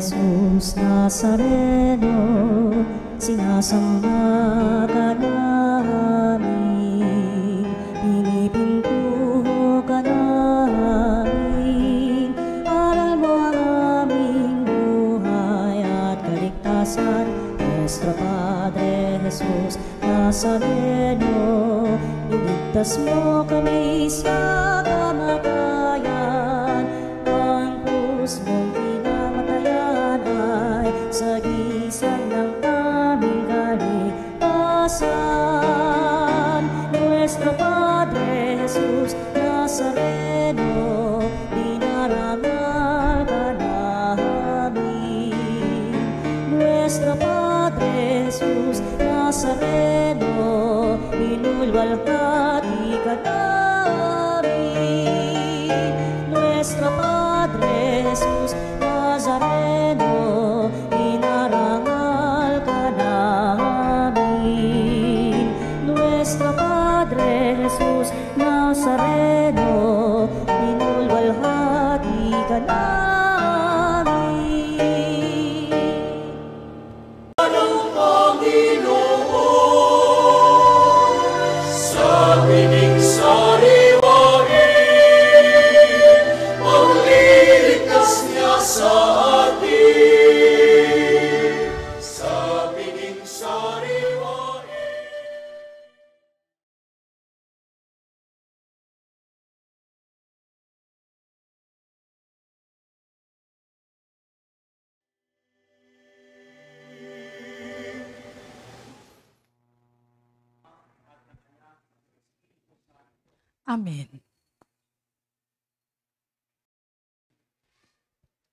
Jesus Nazareno, sinasamba ka namin, pinipintuho ka namin, aral mo ang aming buhay at kaligtasan. Nuestro Padre Jesus Nazareno, iligtas mo kami sa kamatayan, ang krus mong pinamatayan ay sagisag ng aming kaligtasan. Nuestro Padre Jesus Nazareno, dinarangal ka namin. Nuestro Padre Jesus Nazareno, inulwalhati ka namin. Nuestro Padre Jesus Nazareno, inarangal ka namin. Nuestro Padre Jesus Nazareno, inulwalhati ka namin. Amen.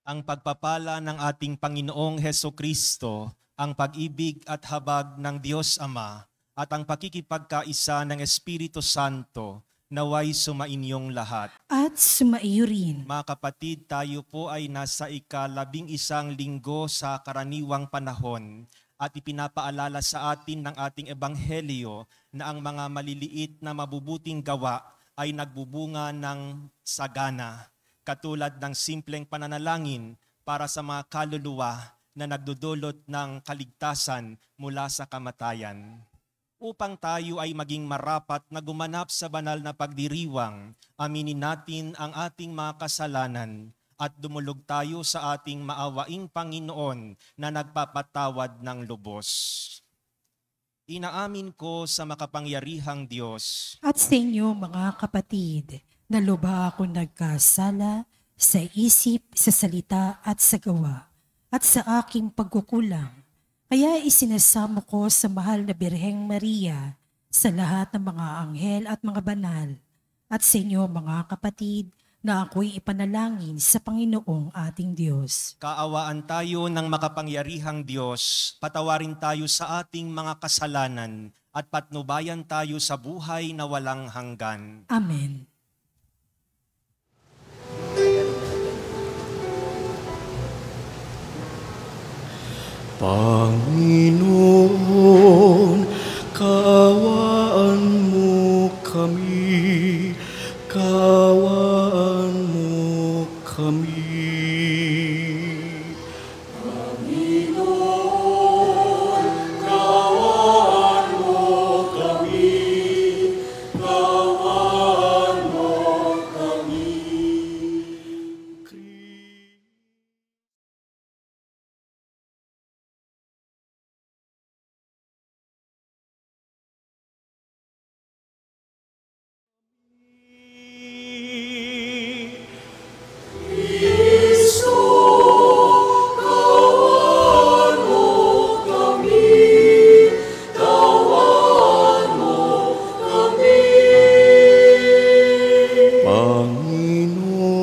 Ang pagpapala ng ating Panginoong Hesukristo, ang pag-ibig at habag ng Diyos Ama, at ang pakikipagkaisa ng Espiritu Santo, naway sumainyong lahat. At sumaiyo rin. Mga kapatid, tayo po ay nasa ika-11 linggo sa karaniwang panahon at ipinapaalala sa atin ng ating ebanghelyo na ang mga maliliit na mabubuting gawa ay nagbubunga ng sagana, katulad ng simpleng pananalangin para sa mga kaluluwa na nagdudulot ng kaligtasan mula sa kamatayan. Upang tayo ay maging marapat na gumanap sa banal na pagdiriwang, aminin natin ang ating mga kasalanan at dumulog tayo sa ating maawaing Panginoon na nagpapatawad ng lubos. Inaamin ko sa makapangyarihang Diyos At sa inyo mga kapatid, na lubha ako nagkasala sa isip, sa salita at sa gawa, at sa aking pagkukulang. Kaya isinasamo ko sa mahal na Birheng Maria, sa lahat ng mga anghel at mga banal, at sa inyo mga kapatid, na ako'y ipanalangin sa Panginoong ating Diyos. Kaawaan tayo ng makapangyarihang Diyos, patawarin tayo sa ating mga kasalanan at patnubayan tayo sa buhay na walang hanggan. Amen. Panginoon, kaawaan mo kami, kaawaan mo kami. Panginoon, kaawaan mo kami, kaawaan mo kami.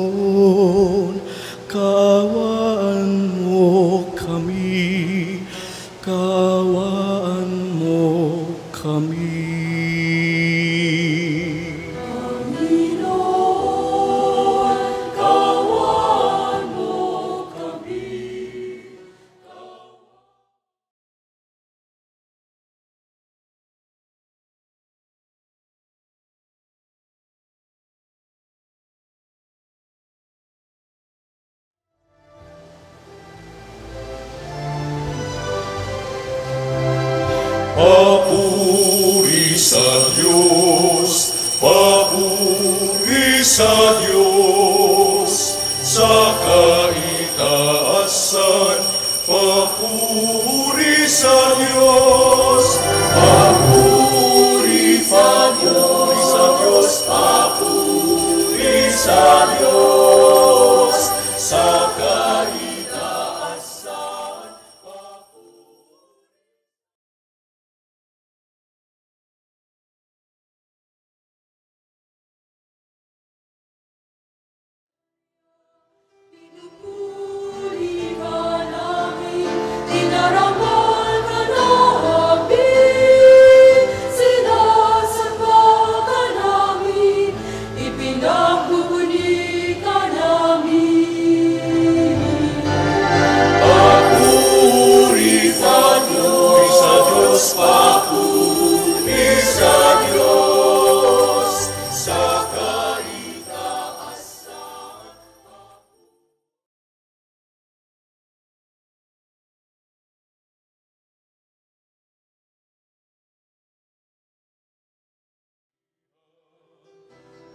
Panginoon, kaawaan mo kami, kaawaan mo kami. Panginoon, kaawaan mo kami. Papuri sa Diyos, papuri sa Diyos, sa kaitaasan, papuri sa Diyos, papuri sa Diyos, papuri sa Diyos, sa kaitaasan. Pinupuri ka namin, dinaramal ka namin, sinasamba ka namin, ipinagbubuni ka namin. Papuri sa Diyos, papuri sa Diyos, sa kaitaasan.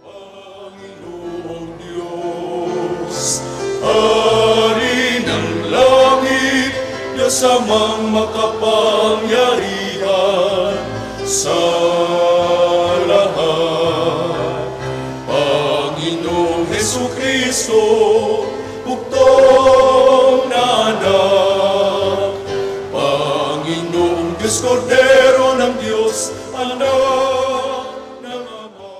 Panginoong Diyos, Hari ng langit, yasamang makapangyarihan sa lahat. Panginoong Jesucristo, bugtong na anak. Panginoong Diyos, Kordero ng Diyos, anak ng Ama.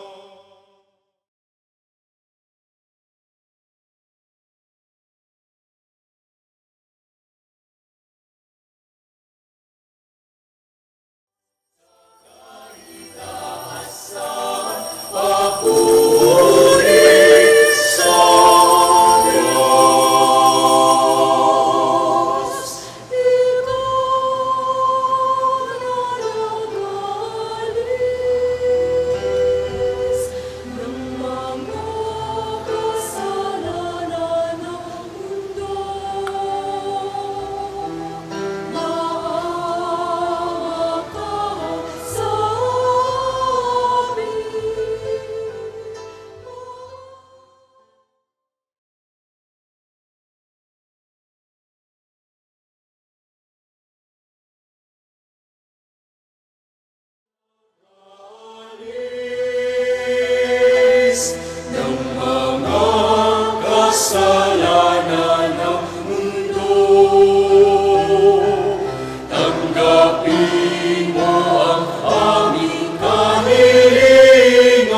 Papuri sa Diyos. Nagalis ng mga kasalanan ng mundo. Maawa ka sa amin. Ng mga kasalanan ng mundo, tanggapin mo ang aming kahilingan.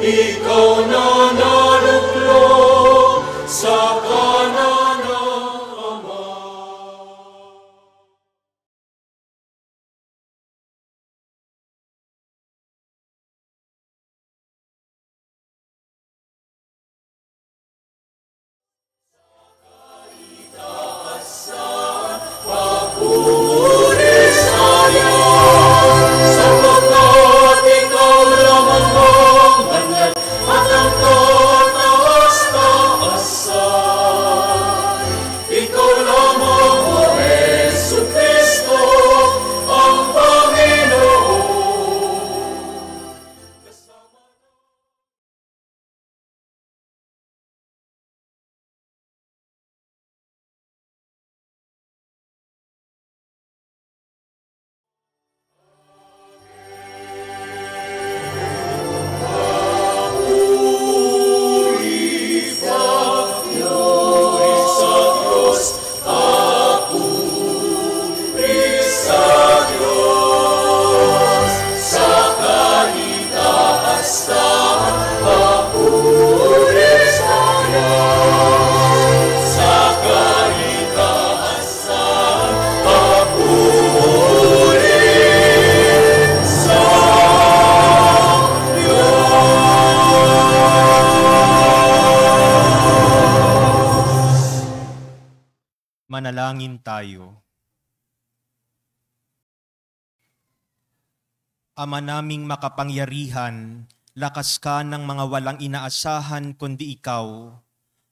Ikaw na naluklok sa kanan ng Ama. Papuri sa Diyos, sapagkat ikaw lamang ang banal at ang kataas-taasan. Ikaw lamang, O Jesucristo, ang Panginoon. Manalangin tayo. Ama naming makapangyarihan, lakas ka ng mga walang inaasahan kundi ikaw.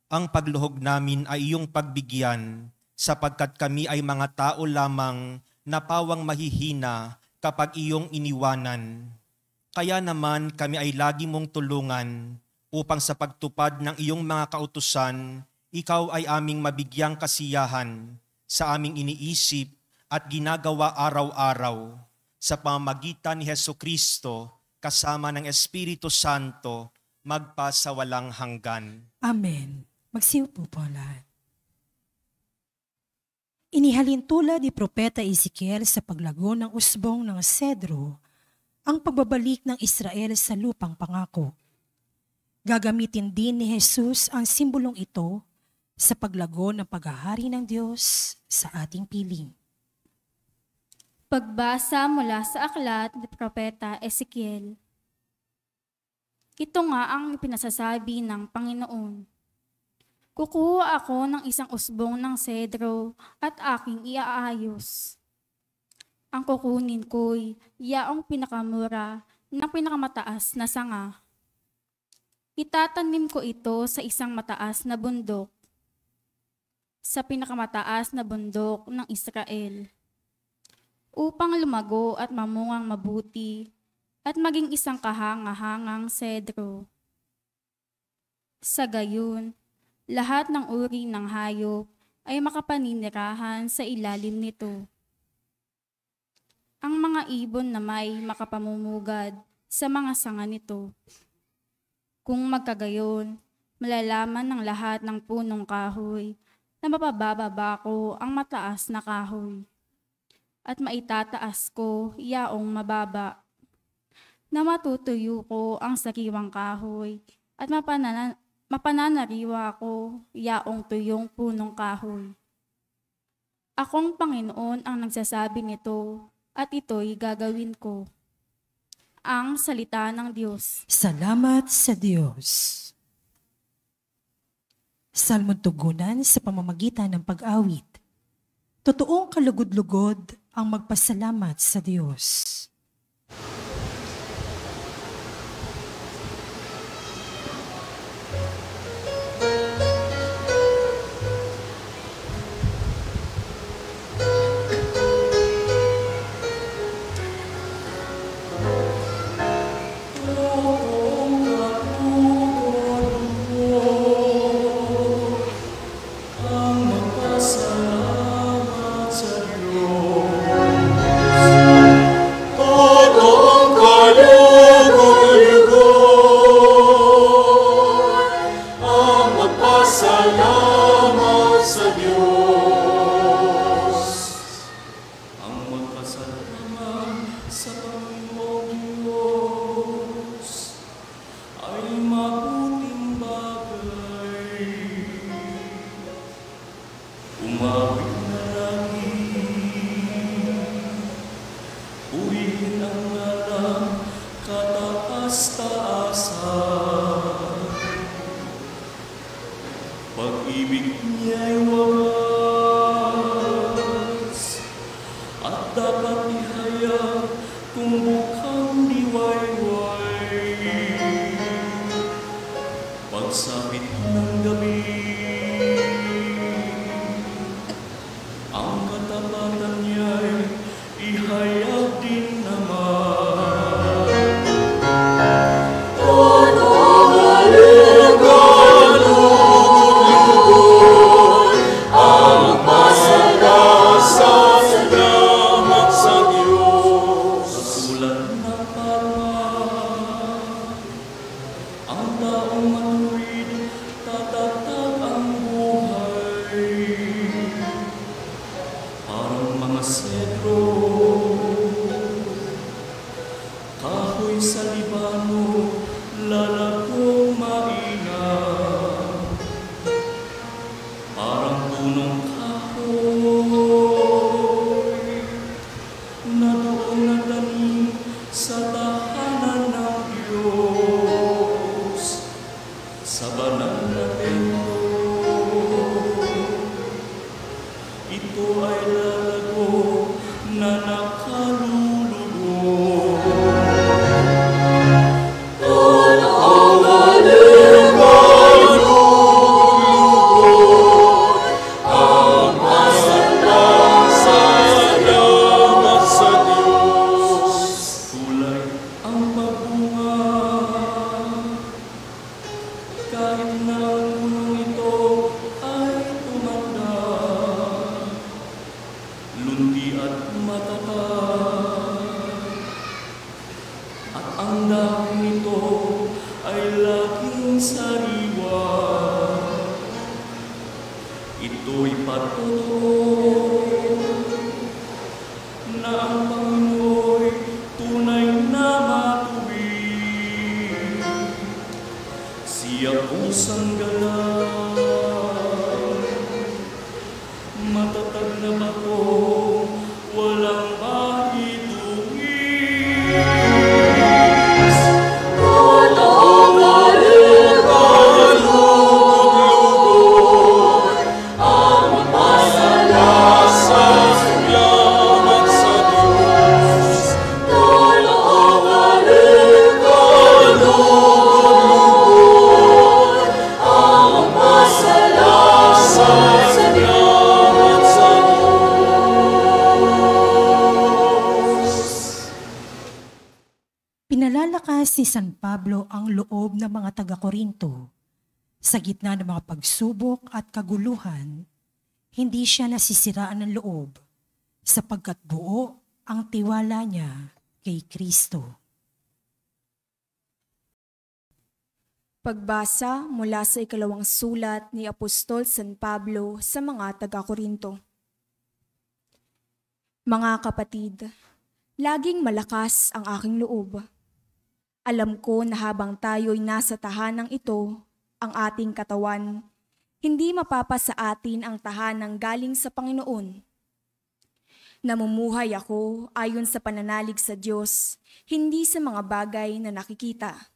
Ang pagluhog namin ay iyong pagbigyan, sapagkat kami ay mga tao lamang na pawang mahihina kapag iyong iniwanan. Kaya naman kami ay lagi mong tulungan upang sa pagtupad ng iyong mga kautusan, ikaw ay aming mabigyang kasiyahan sa aming iniisip at ginagawa araw-araw sa pamamagitan ni Hesukristo kasama ng Espiritu Santo magpasawalang hanggan. Amen. Magsiupo po lahat. Inihalin tulad ni Propeta Ezekiel sa paglago ng usbong ng Cedro ang pagbabalik ng Israel sa lupang pangako. Gagamitin din ni Jesus ang simbolong ito sa paglago ng paghahari ng Diyos sa ating piling. Pagbasa mula sa aklat ni Propeta Ezekiel. Ito nga ang pinasasabi ng Panginoon. Kukuha ako ng isang usbong ng sedro at aking iaayos. Ang kukunin ko'y yaong pinakamura ng pinakamataas na sanga. Itatanim ko ito sa isang mataas na bundok, sa pinakamataas na bundok ng Israel, upang lumago at mamungang mabuti at maging isang kahanga-hangang sedro. Sa gayon, lahat ng uri ng hayop ay makapaninirahan sa ilalim nito. Ang mga ibon na may makapamumugad sa mga sanga nito. Kung magkagayon, malalaman ng lahat ng punong kahoy na mapabababa ko ang mataas na kahoy at maitataas ko yaong mababa, na matutuyo ko ang sariwang kahoy at mapananariwa ko yaong tuyong punong kahoy. Akong Panginoon ang nagsasabi nito at ito'y gagawin ko. Ang salita ng Diyos. Salamat sa Diyos. Salmon tugunan sa pamamagitan ng pag-awit. Totoong kalugod-lugod ang magpasalamat sa Diyos. Pag-ibig niya'y wagas at dapat ihayag kung mukhang diway-way. Pagsapit ng gabi, ang katapatan niya'y ihayag din naman. Oh lundi at matatag. At ang dahon nito ay laging sariwa. Ito'y patutuo na ang Pangino'y tunay na matuwid. Siya kong sanggalang, matatag na bato, walang mahituwis. Totoo kalugod, ang masalasas yaman sa Diyos. Totoo kalugod, ang masalasas yaman sa Diyos. Pinalalakas ni San Pablo ang loob ng mga taga-Korinto. Sa gitna ng mga pagsubok at kaguluhan, hindi siya nasisiraan ng loob sapagkat buo ang tiwala niya kay Kristo. Pagbasa mula sa ikalawang sulat ni Apostol San Pablo sa mga taga-Korinto. Mga kapatid, laging malakas ang aking loob. Alam ko na habang tayo'y nasa tahanang ito, ang ating katawan, hindi mapapasa atin ang tahanang galing sa Panginoon. Namumuhay ako ayon sa pananalig sa Diyos, hindi sa mga bagay na nakikita.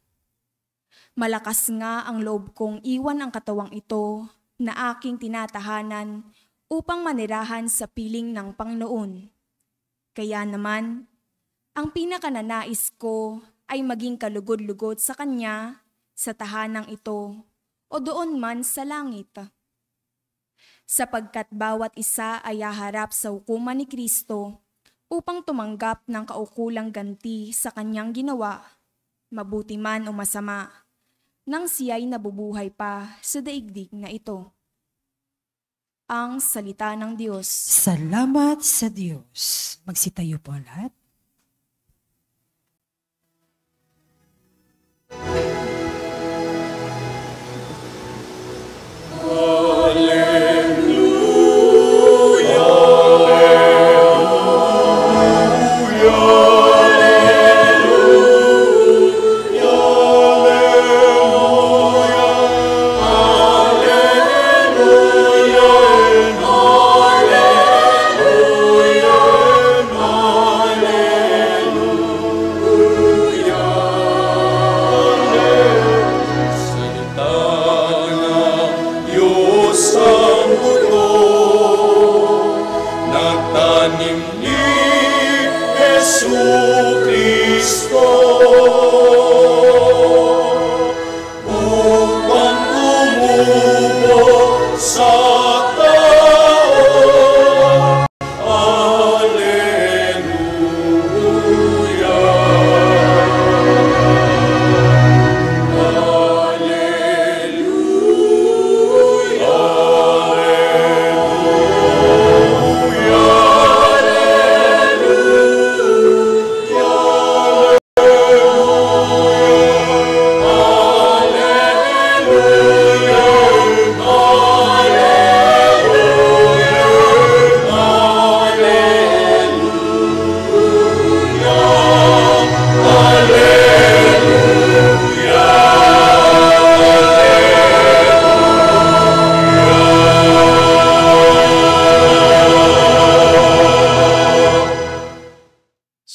Malakas nga ang loob kong iwan ang katawang ito na aking tinatahanan upang manirahan sa piling ng Panginoon. Kaya naman, ang pinakananais ko ay maging kalugod-lugod sa Kanya sa tahanang ito o doon man sa langit. Sapagkat bawat isa ay haharap sa hukuman ni Kristo upang tumanggap ng kaukulang ganti sa Kanyang ginawa, mabuti man o masama, nang siya'y nabubuhay pa sa daigdig na ito. Ang salita ng Diyos. Salamat sa Diyos. Magsitayo po lahat.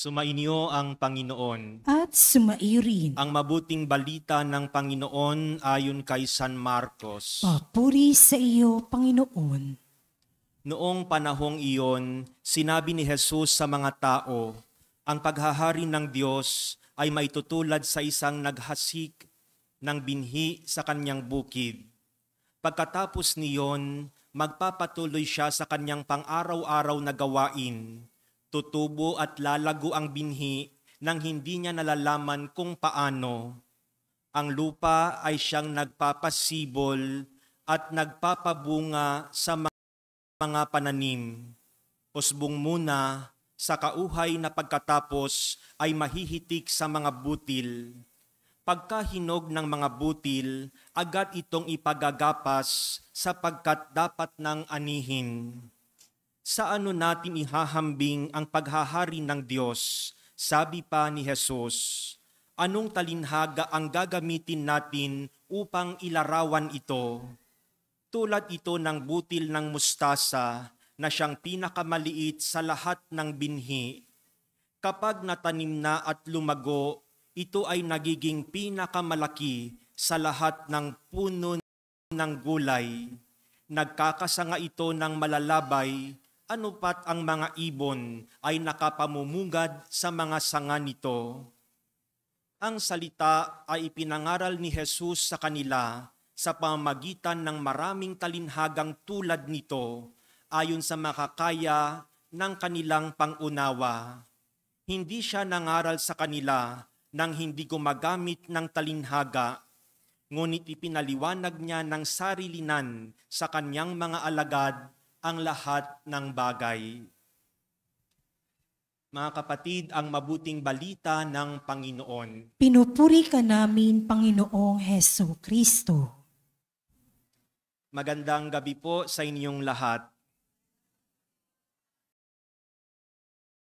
Sumainyo ang Panginoon. At sumairin. Ang mabuting balita ng Panginoon ayon kay San Marcos. Papuri sa iyo, Panginoon. Noong panahong iyon, sinabi ni Jesus sa mga tao, ang paghahari ng Diyos ay maitutulad sa isang naghasik ng binhi sa kanyang bukid. Pagkatapos niyon, magpapatuloy siya sa kanyang pang-araw-araw na gawain. Tutubo at lalago ang binhi nang hindi niya nalalaman kung paano. Ang lupa ay siyang nagpapasibol at nagpapabunga sa mga pananim. Usbong muna sa kauhay na pagkatapos ay mahihitik sa mga butil. Pagkahinog ng mga butil, agad itong ipagagapas sapagkat dapat nang anihin. Sa ano natin ihahambing ang paghahari ng Diyos? Sabi pa ni Jesus, anong talinhaga ang gagamitin natin upang ilarawan ito? Tulad ito ng butil ng mustasa na siyang pinakamaliit sa lahat ng binhi. Kapag natanim na at lumago, ito ay nagiging pinakamalaki sa lahat ng puno ng gulay. Nagkakasanga ito ng malalabay, ano pat ang mga ibon ay nakapamumugad sa mga sanga nito. Ang salita ay ipinangaral ni Jesus sa kanila sa pamamagitan ng maraming talinhagang tulad nito ayon sa makakaya ng kanilang pangunawa. Hindi siya nangaral sa kanila nang hindi gumagamit ng talinhaga, ngunit ipinaliwanag niya ng sarilinan sa kanyang mga alagad ang lahat ng bagay. Mga kapatid, ang mabuting balita ng Panginoon. Pinupuri ka namin, Panginoong Heso Kristo. Magandang gabi po sa inyong lahat.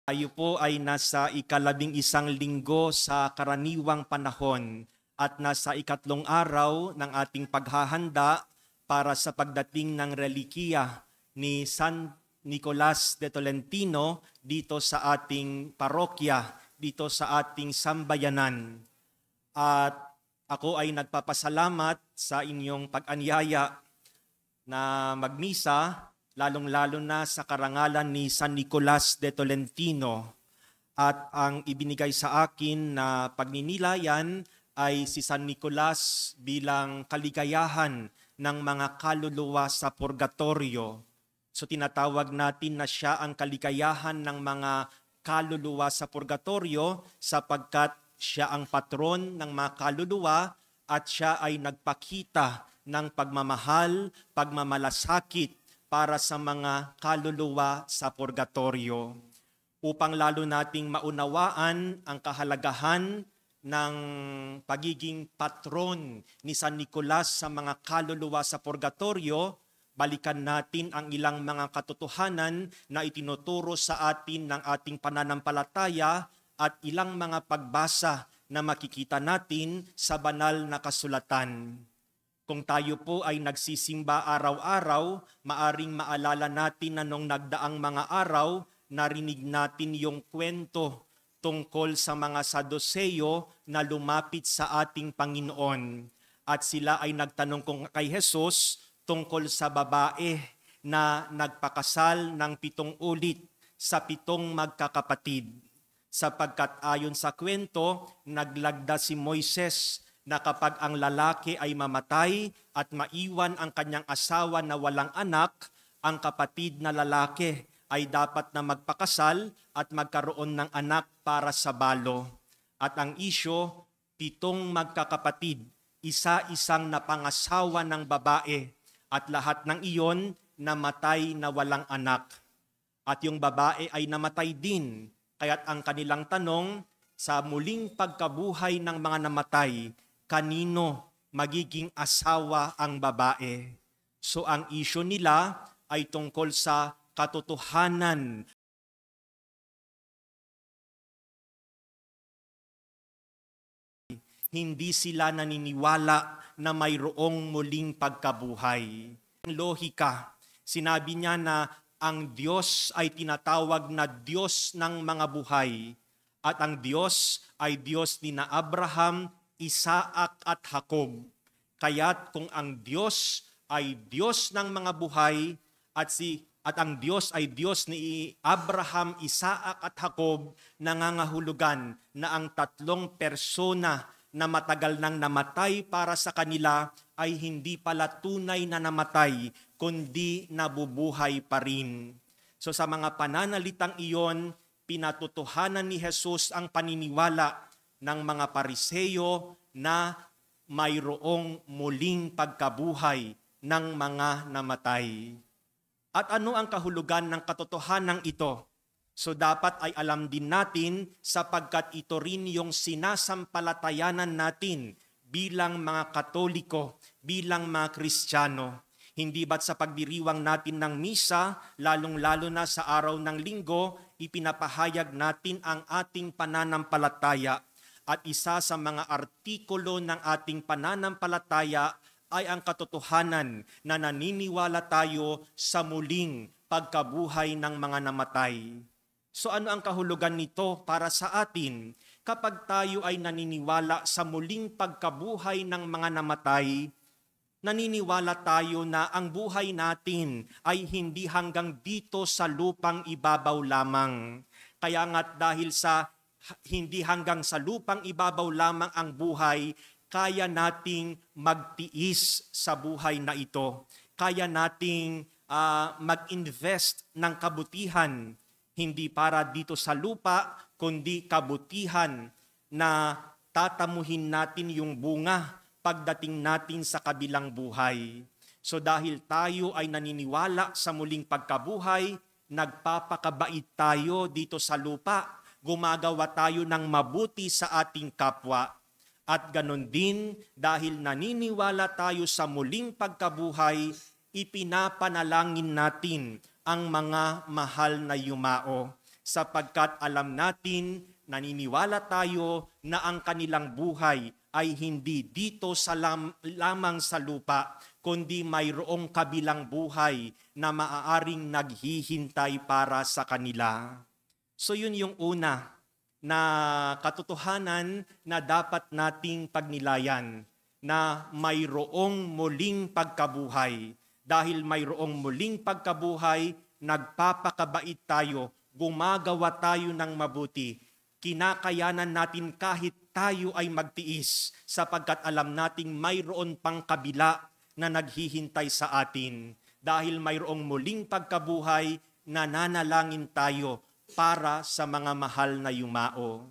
Tayo po ay nasa ika-11 linggo sa karaniwang panahon at nasa ikatlong araw ng ating paghahanda para sa pagdating ng relikiya ni San Nicolas de Tolentino dito sa ating parokya, dito sa ating sambayanan. At ako ay nagpapasalamat sa inyong pag-anyaya na magmisa, lalong-lalo na sa karangalan ni San Nicolas de Tolentino. At ang ibinigay sa akin na pagninilayan ay si San Nicolas bilang kaligayahan ng mga kaluluwa sa purgatorio. So tinatawag natin na siya ang kaligayahan ng mga kaluluwa sa purgatorio sapagkat siya ang patron ng mga kaluluwa at siya ay nagpakita ng pagmamahal, pagmamalasakit para sa mga kaluluwa sa purgatorio. Upang lalo nating maunawaan ang kahalagahan ng pagiging patron ni San Nicolas sa mga kaluluwa sa purgatorio, balikan natin ang ilang mga katotohanan na itinuturo sa atin ng ating pananampalataya at ilang mga pagbasa na makikita natin sa banal na kasulatan. Kung tayo po ay nagsisimba araw-araw, maaring maalala natin na nung nagdaang mga araw, narinig natin yung kwento tungkol sa mga Saduceo na lumapit sa ating Panginoon. At sila ay nagtanong kay Jesus tungkol sa babae na nagpakasal ng 7 ulit sa 7 magkakapatid. Sapagkat ayon sa kwento, naglagda si Moises na kapag ang lalaki ay mamatay at maiwan ang kanyang asawa na walang anak, ang kapatid na lalaki ay dapat na magpakasal at magkaroon ng anak para sa balo. At ang isyo, 7 magkakapatid, isa-isang napangasawa ng babae at lahat ng iyon namatay na walang anak. At yung babae ay namatay din, kaya't ang kanilang tanong, sa muling pagkabuhay ng mga namatay, kanino magiging asawa ang babae? So ang isyu nila ay tungkol sa katotohanan. Hindi sila naniniwala na mayroong muling pagkabuhay. Lohika, sinabi niya na ang Diyos ay tinatawag na Diyos ng mga buhay at ang Diyos ay Diyos ni na Abraham, Isaac at Jacob. Kaya't kung ang Diyos ay Diyos ng mga buhay at ang Diyos ay Diyos ni Abraham, Isaac at Jacob, nangangahulugan na ang 3 persona na matagal nang namatay para sa kanila ay hindi pala tunay na namatay, kundi nabubuhay pa rin. So sa mga pananalitang iyon, pinatutuhanan ni Jesus ang paniniwala ng mga Pariseo na mayroong muling pagkabuhay ng mga namatay. At ano ang kahulugan ng katotohanan ito? So dapat ay alam din natin sapagkat ito rin yung sinasampalatayanan natin bilang mga Katoliko, bilang mga Kristiyano. Hindi ba't sa pagdiriwang natin ng misa, lalong-lalo na sa araw ng linggo, ipinapahayag natin ang ating pananampalataya. At isa sa mga artikulo ng ating pananampalataya ay ang katotohanan na naniniwala tayo sa muling pagkabuhay ng mga namatay. So ano ang kahulugan nito para sa atin? Kapag tayo ay naniniwala sa muling pagkabuhay ng mga namatay, naniniwala tayo na ang buhay natin ay hindi hanggang dito sa lupang ibabaw lamang. Kaya nga't dahil sa hindi hanggang sa lupang ibabaw lamang ang buhay, kaya nating magtiis sa buhay na ito. Kaya nating mag-invest ng kabutihan, hindi para dito sa lupa, kundi kabutihan na tatamuhin natin yung bunga pagdating natin sa kabilang buhay. So dahil tayo ay naniniwala sa muling pagkabuhay, nagpapakabait tayo dito sa lupa, gumagawa tayo ng mabuti sa ating kapwa. At ganon din, dahil naniniwala tayo sa muling pagkabuhay, ipinapanalangin natin ang mga mahal na yumao. Sapagkat alam natin, naniniwala tayo na ang kanilang buhay ay hindi dito sa lamang sa lupa, kundi mayroong kabilang buhay na maaaring naghihintay para sa kanila. So yun yung una na katotohanan na dapat nating pagnilayan, na mayroong muling pagkabuhay. Dahil mayroong muling pagkabuhay, nagpapakabait tayo, gumagawa tayo ng mabuti. Kinakayanan natin kahit tayo ay magtiis, sapagkat alam nating mayroon pang kabila na naghihintay sa atin. Dahil mayroong muling pagkabuhay, nananalangin tayo para sa mga mahal na yumao.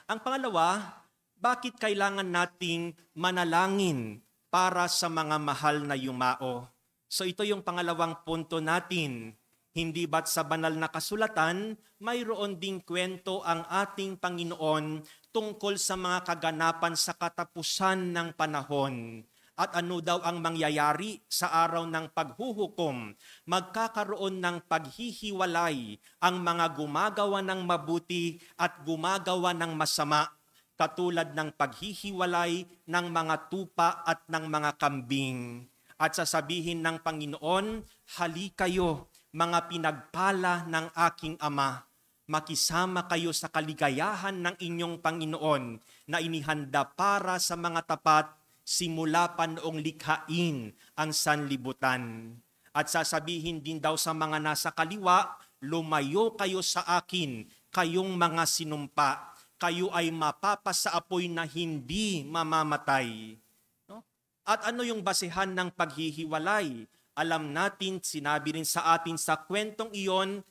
Ang pangalawa, bakit kailangan nating manalangin para sa mga mahal na yumao? So ito yung pangalawang punto natin. Hindi ba't sa banal na kasulatan, mayroon ding kwento ang ating Panginoon tungkol sa mga kaganapan sa katapusan ng panahon. At ano daw ang mangyayari sa araw ng paghuhukom? Magkakaroon ng paghihiwalay ang mga gumagawa ng mabuti at gumagawa ng masama, katulad ng paghihiwalay ng mga tupa at ng mga kambing. At sasabihin ng Panginoon, hali kayo, mga pinagpala ng aking Ama. Makisama kayo sa kaligayahan ng inyong Panginoon na inihanda para sa mga tapat simula pa noong likhain ang sanlibutan. At sasabihin din daw sa mga nasa kaliwa, lumayo kayo sa akin, kayong mga sinumpa. Kayo ay mapapasa apoy na hindi mamamatay. No? At ano yung basehan ng paghihiwalay? Alam natin, sinabi rin sa atin sa kwentong iyon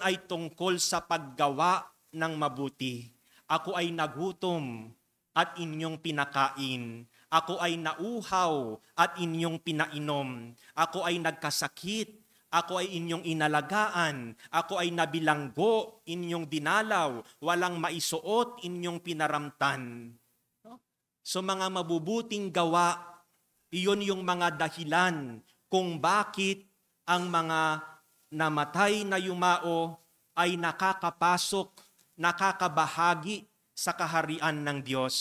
ay tungkol sa paggawa ng mabuti. Ako ay nagutom at inyong pinakain. Ako ay nauhaw at inyong pinainom. Ako ay nagkasakit. Ako ay inyong inalagaan. Ako ay nabilanggo, inyong dinalaw. Walang maisuot, inyong pinaramtan. So mga mabubuting gawa, iyon yung mga dahilan kung bakit ang mga namatay na yumao ay nakakapasok, nakakabahagi sa kaharian ng Diyos.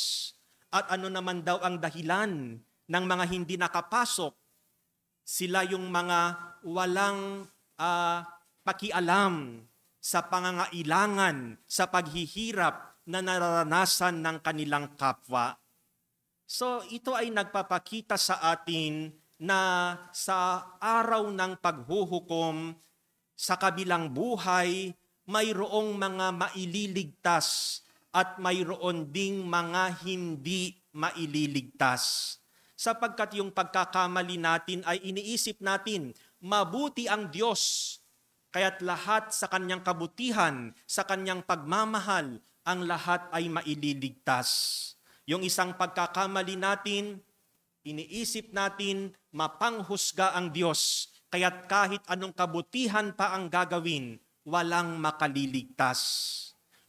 At ano naman daw ang dahilan ng mga hindi nakapasok? Sila yung mga walang pakialam sa pangangailangan, sa paghihirap na nararanasan ng kanilang kapwa. So ito ay nagpapakita sa atin na sa araw ng paghuhukom, sa kabilang buhay, mayroong mga maililigtas at mayroon ding mga hindi maililigtas. Sapagkat yung pagkakamali natin ay iniisip natin, mabuti ang Diyos, kaya't lahat sa kanyang kabutihan, sa kanyang pagmamahal, ang lahat ay maililigtas. Yung isang pagkakamali natin, iniisip natin, mapanghusga ang Diyos, kaya't kahit anong kabutihan pa ang gagawin, walang makaliligtas.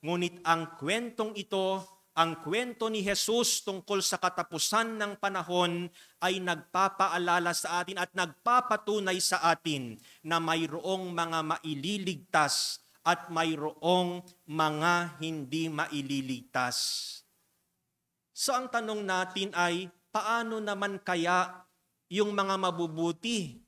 Ngunit ang kwentong ito, ang kwento ni Jesus tungkol sa katapusan ng panahon ay nagpapaalala sa atin at nagpapatunay sa atin na mayroong mga maililigtas at mayroong mga hindi maililigtas. So ang tanong natin ay, paano naman kaya yung mga mabubuti?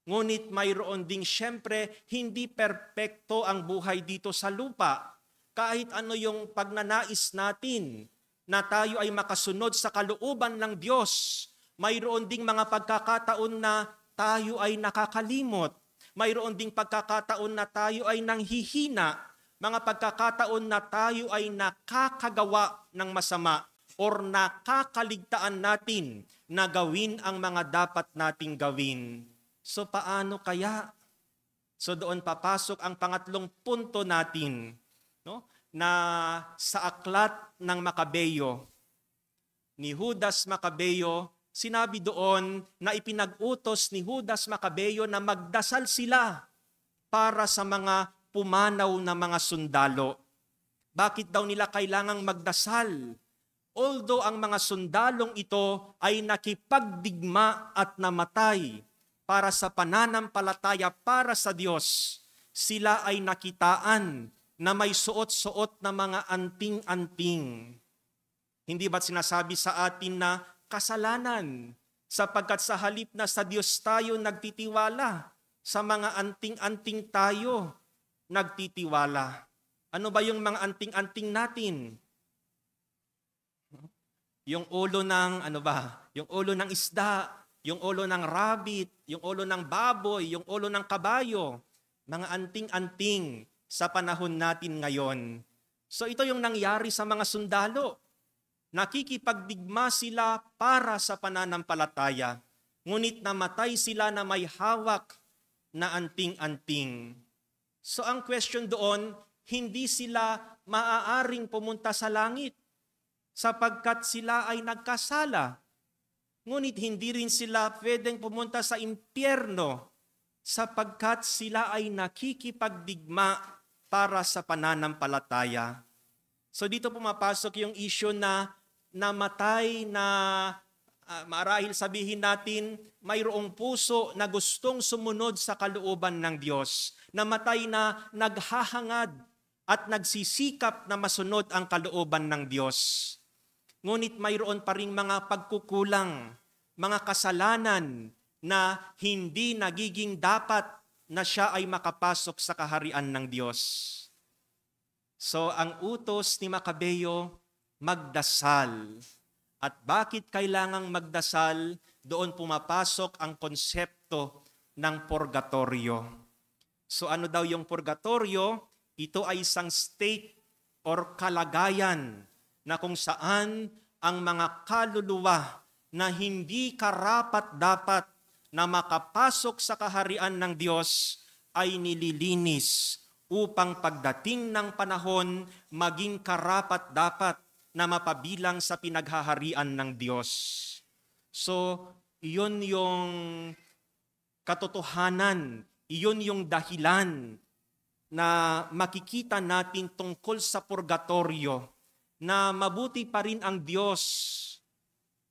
Ngunit mayroon ding siyempre hindi perpekto ang buhay dito sa lupa. Kahit ano yung pagnanais natin na tayo ay makasunod sa kalooban ng Diyos, mayroon ding mga pagkakataon na tayo ay nakakalimot. Mayroon ding pagkakataon na tayo ay nanghihina. Mga pagkakataon na tayo ay nakakagawa ng masama or nakakaligtaan natin na gawin ang mga dapat nating gawin. So paano kaya? So doon papasok ang pangatlong punto natin, no? Na sa aklat ng Makabeo, ni Judas Makabeo, sinabi doon na ipinag-utos ni Judas Makabeo na magdasal sila para sa mga pumanaw na mga sundalo. Bakit daw nila kailangang magdasal? Although ang mga sundalong ito ay nakipagdigma at namatay para sa pananampalataya para sa Diyos, sila ay nakitaan na may suot-suot na mga anting-anting. Hindi ba't sinasabi sa atin na kasalanan, sapagkat sa halip na sa Diyos tayo nagtitiwala, sa mga anting-anting tayo nagtitiwala. Ano ba yung mga anting-anting natin? Yung ulo ng yung ulo ng isda, yung ulo ng rabbit, yung ulo ng baboy, yung ulo ng kabayo, mga anting-anting sa panahon natin ngayon. So ito yung nangyari sa mga sundalo. Nakikipagdigma sila para sa pananampalataya, ngunit namatay sila na may hawak na anting-anting. So ang question doon, hindi sila maaaring pumunta sa langit sapagkat sila ay nagkasala. Ngunit hindi rin sila pwedeng pumunta sa impyerno sapagkat sila ay nakikipagdigma para sa pananampalataya. So dito pumapasok yung issue na namatay na marahil sabihin natin mayroong puso na gustong sumunod sa kalooban ng Diyos. Namatay na naghahangad at nagsisikap na masunod ang kalooban ng Diyos. Ngunit mayroon pa rin mga pagkukulang, mga kasalanan na hindi nagiging dapat na siya ay makapasok sa kaharian ng Diyos. So ang utos ni Makabeo, magdasal. At bakit kailangang magdasal? Doon pumapasok ang konsepto ng purgatorio. So ano daw yung purgatorio? Ito ay isang state or kalagayan na kung saan ang mga kaluluwa na hindi karapat-dapat na makapasok sa kaharian ng Diyos ay nililinis upang pagdating ng panahon maging karapat-dapat na mapabilang sa pinaghaharian ng Diyos. So, iyon yung katotohanan, iyon yung dahilan na makikita natin tungkol sa purgatorio, na mabuti pa rin ang Diyos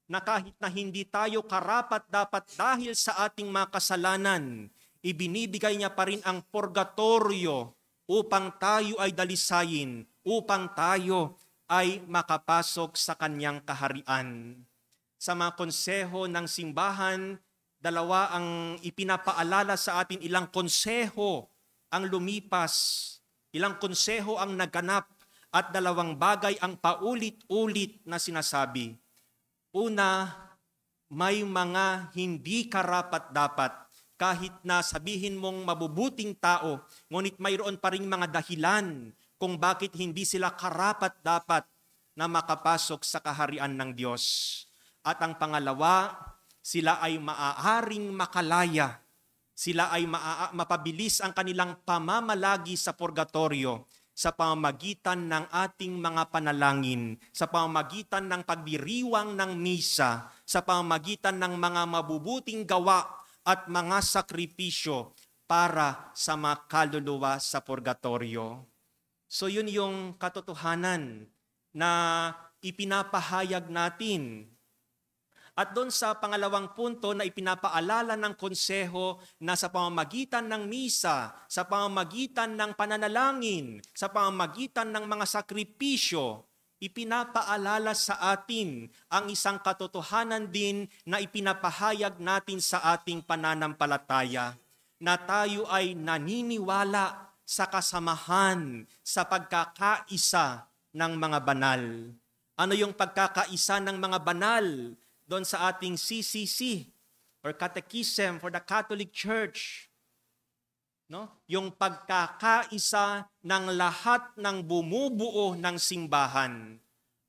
na kahit na hindi tayo karapat-dapat dahil sa ating mga kasalanan, ibinibigay niya pa rin ang purgatorio upang tayo ay dalisayin, upang tayo ay makapasok sa kanyang kaharian. Sa mga konseho ng simbahan, dalawa ang ipinapaalala sa atin, ilang konseho ang lumipas, ilang konseho ang naganap, at dalawang bagay ang paulit-ulit na sinasabi. Una, may mga hindi karapat-dapat kahit na sabihin mong mabubuting tao, ngunit mayroon pa ring mga dahilan kung bakit hindi sila karapat-dapat na makapasok sa kaharian ng Diyos. At ang pangalawa, sila ay maaaring makalaya. Sila ay mapabilis ang kanilang pamamalagi sa purgatorio sa pamamagitan ng ating mga panalangin, sa pamamagitan ng pagdiriwang ng misa, sa pamamagitan ng mga mabubuting gawa at mga sakripisyo para sa mga kaluluwa sa purgatorio. So yun yung katotohanan na ipinapahayag natin. At doon sa pangalawang punto na ipinapaalala ng konseho na sa pamamagitan ng misa, sa pamamagitan ng pananalangin, sa pamamagitan ng mga sakripisyo, ipinapaalala sa atin ang isang katotohanan din na ipinapahayag natin sa ating pananampalataya, na tayo ay naniniwala sa kasamahan, sa pagkakaisa ng mga banal. Ano yung pagkakaisa ng mga banal? Doon sa ating CCC or Catechism for the Catholic Church. No? Yung pagkakaisa ng lahat ng bumubuo ng simbahan.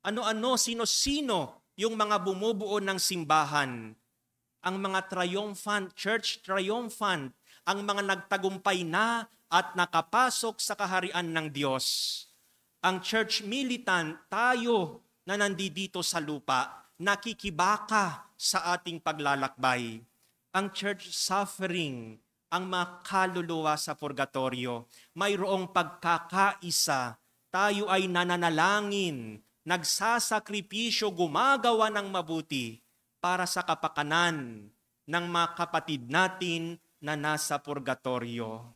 Ano-ano, sino-sino yung mga bumubuo ng simbahan? Ang mga triumphant, church triumphant, ang mga nagtagumpay na at nakapasok sa kaharian ng Diyos. Ang church militant, tayo na nandito sa lupa, nakikibaka sa ating paglalakbay. Ang church suffering, ang mga kaluluwa sa purgatorio, mayroong pagkakaisa. Tayo ay nananalangin, nagsasakripisyo, gumagawa ng mabuti para sa kapakanan ng mga kapatid natin na nasa purgatorio.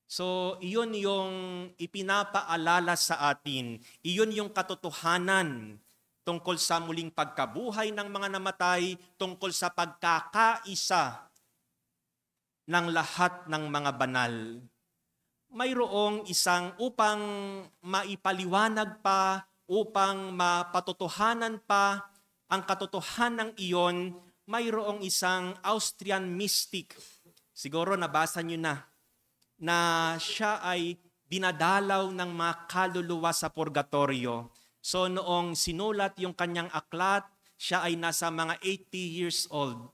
So, iyon yung ipinapaalala sa atin. Iyon yung katotohanan tungkol sa muling pagkabuhay ng mga namatay, tungkol sa pagkakaisa ng lahat ng mga banal. Mayroong isang upang maipaliwanag pa, upang mapatotohanan pa ang katotohanan iyon, mayroong isang Austrian mystic. Siguro nabasa nyo na siya ay dinadalaw ng mga kaluluwa sa purgatorio. So noong sinulat yung kanyang aklat, siya ay nasa mga 80 years old.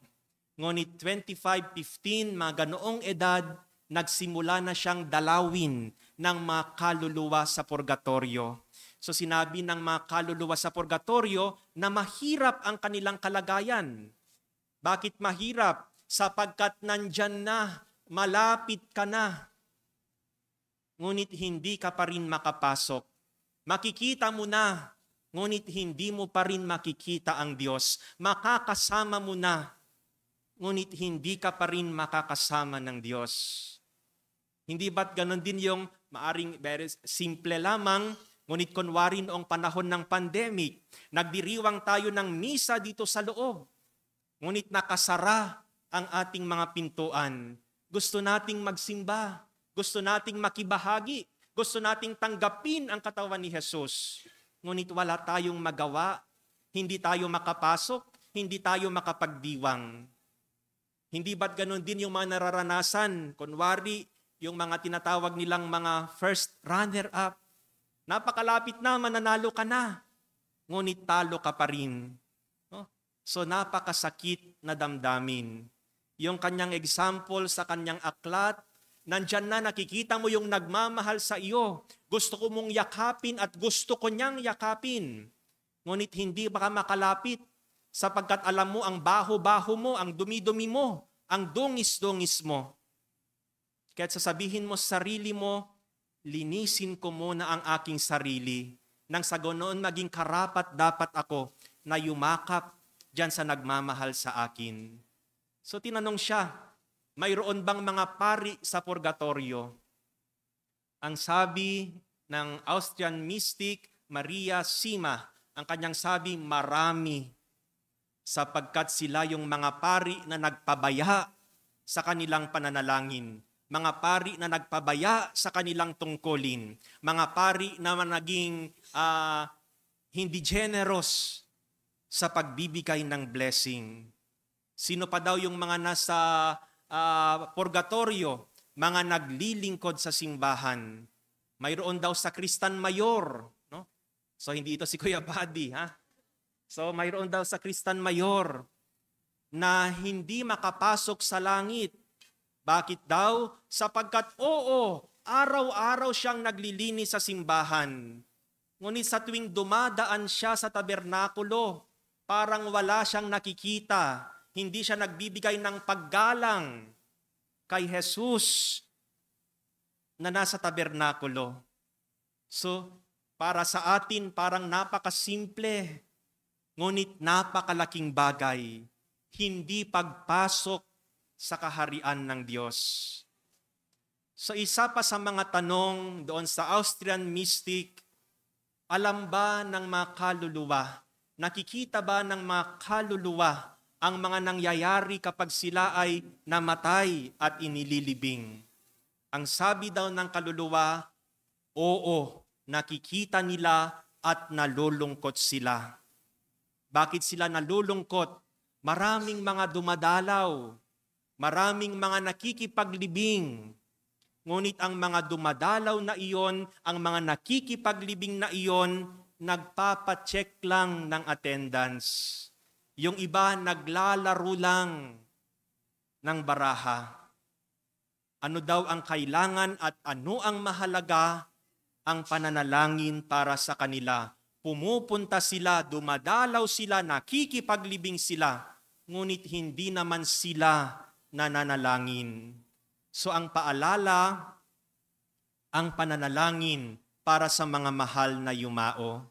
Ngunit 25-15, mga ganoong edad, nagsimula na siyang dalawin ng mga kaluluwa sa purgatorio. So sinabi ng mga kaluluwa sa purgatorio na mahirap ang kanilang kalagayan. Bakit mahirap? Sapagkat nandyan na, malapit ka na. Ngunit hindi ka pa rin makapasok. Makikita mo na, ngunit hindi mo pa rin makikita ang Diyos. Makakasama mo na, ngunit hindi ka pa rin makakasama ng Diyos. Hindi ba't ganon din yung maaring very simple lamang, ngunit kunwari noong panahon ng pandemic, nagdiriwang tayo ng misa dito sa loob. Ngunit nakasara ang ating mga pintuan. Gusto nating magsimba, gusto nating makibahagi, gusto nating tanggapin ang katawan ni Jesus. Ngunit wala tayong magawa, hindi tayo makapasok, hindi tayo makapagdiwang. Hindi ba't ganon din yung mga nararanasan? Kunwari, yung mga tinatawag nilang mga first runner-up. Napakalapit na, mananalo ka na. Ngunit talo ka pa rin. So napakasakit na damdamin. Yung kanyang example sa kanyang aklat, nandyan na nakikita mo yung nagmamahal sa iyo. Gusto ko mong yakapin at gusto ko niyang yakapin. Ngunit hindi baka makalapit sapagkat alam mo ang baho-baho mo, ang dumi-dumi mo, ang dungis-dungis mo. Kaya't sasabihin mo sa sarili mo, linisin ko muna ang aking sarili nang sa ganoon maging karapat dapat ako na yumakap dyan sa nagmamahal sa akin. So tinanong siya, mayroon bang mga pari sa purgatorio? Ang sabi ng Austrian mystic Maria Sima, ang kanyang sabi, marami, sapagkat sila yung mga pari na nagpabaya sa kanilang pananalangin, mga pari na nagpabaya sa kanilang tungkulin, mga pari na naging hindi generous sa pagbibigay ng blessing. Sino pa daw yung mga nasa purgatorio, mga naglilingkod sa simbahan? Mayroon daw sakristan mayor, no? So hindi ito si Kuya Buddy, ha? So mayroon daw sakristan mayor na hindi makapasok sa langit. Bakit daw? Sapagkat araw-araw siyang naglilinis sa simbahan. Ngunit sa tuwing dumadaan siya sa tabernakulo, parang wala siyang nakikita. Hindi siya nagbibigay ng paggalang kay Jesus na nasa tabernakulo. So, para sa atin, parang napakasimple, ngunit napakalaking bagay. Hindi pagpasok sa kaharian ng Diyos. So, isa pa sa mga tanong doon sa Austrian mystic, alam ba ng mga kaluluwa, nakikita ba ng mga kaluluwa ang mga nangyayari kapag sila ay namatay at inililibing? Ang sabi daw ng kaluluwa, oo, nakikita nila at nalulungkot sila. Bakit sila nalulungkot? Maraming mga dumadalaw, maraming mga nakikipaglibing. Ngunit ang mga dumadalaw na iyon, ang mga nakikipaglibing na iyon, nagpapacheck lang ng attendance. Yung iba naglalaro lang ng baraha. Ano daw ang kailangan at ano ang mahalaga? Ang pananalangin para sa kanila. Pumupunta sila, dumadalaw sila, nakikipaglibing sila, ngunit hindi naman sila nananalangin. So ang paalala, ang pananalangin para sa mga mahal na yumao.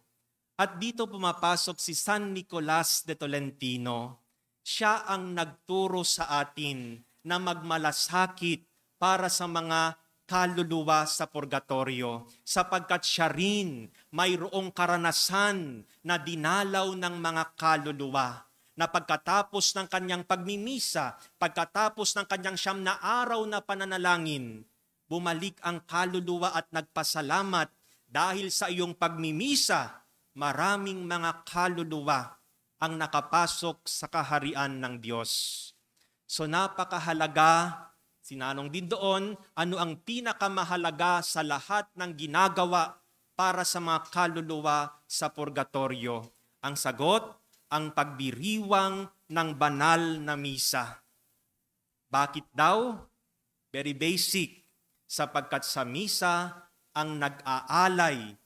At dito pumapasok si San Nicolas de Tolentino. Siya ang nagturo sa atin na magmalasakit para sa mga kaluluwa sa purgatorio, sapagkat siya rin mayroong karanasan na dinalaw ng mga kaluluwa, na pagkatapos ng kanyang pagmimisa, pagkatapos ng kanyang 9 na araw na pananalangin, bumalik ang kaluluwa at nagpasalamat dahil sa iyong pagmimisa, maraming mga kaluluwa ang nakapasok sa kaharian ng Diyos. So napakahalaga, sinanong din doon, ano ang pinakamahalaga sa lahat ng ginagawa para sa mga kaluluwa sa purgatorio? Ang sagot, ang pagdiriwang ng banal na misa. Bakit daw? Very basic, sapagkat sa misa, ang nag-aalay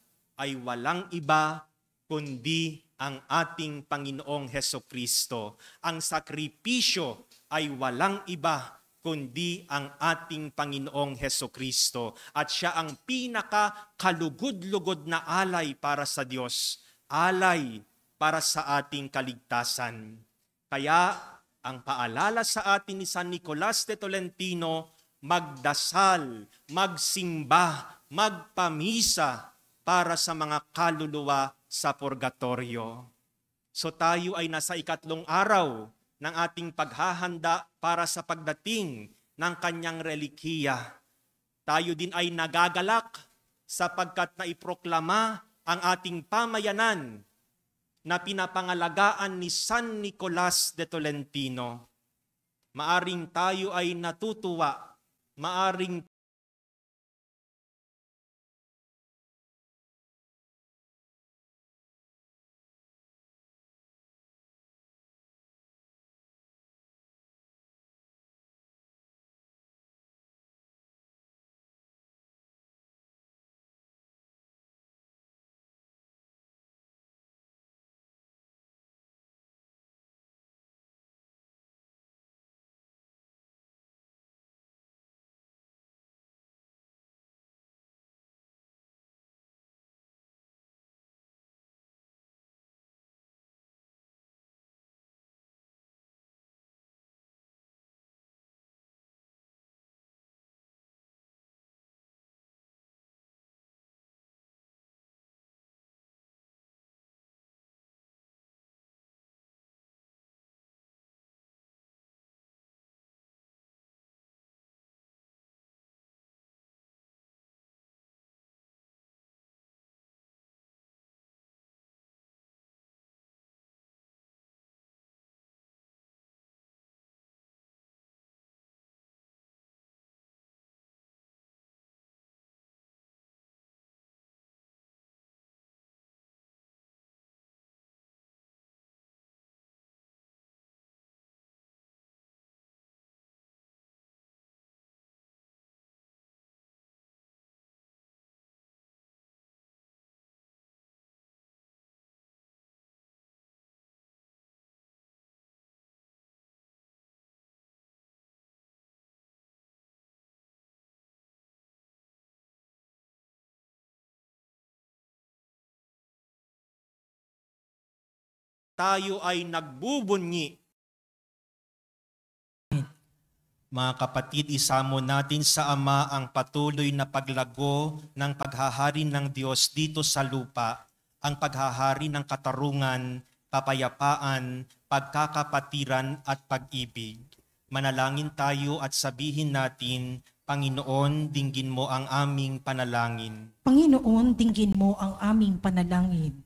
ay walang iba kundi ang ating Panginoong Hesukristo. Ang sakripisyo ay walang iba kundi ang ating Panginoong Hesukristo. At siya ang pinaka-kalugod-lugod na alay para sa Diyos. Alay para sa ating kaligtasan. Kaya ang paalala sa atin ni San Nicolas de Tolentino, magdasal, magsimba, magpamisa para sa mga kaluluwa sa purgatorio. So tayo ay nasa 3 araw ng ating paghahanda para sa pagdating ng kanyang relikiya. Tayo din ay nagagalak sapagkat naiproklama ang ating pamayanan na pinapangalagaan ni San Nicolas de Tolentino. Maaring tayo ay natutuwa, maaring tayo ay nagbubunyi. Mga kapatid, isamo natin sa Ama ang patuloy na paglago ng paghahari ng Diyos dito sa lupa, ang paghahari ng katarungan, kapayapaan, pagkakapatiran at pag-ibig. Manalangin tayo at sabihin natin, Panginoon, dinggin mo ang aming panalangin. Panginoon, dinggin mo ang aming panalangin.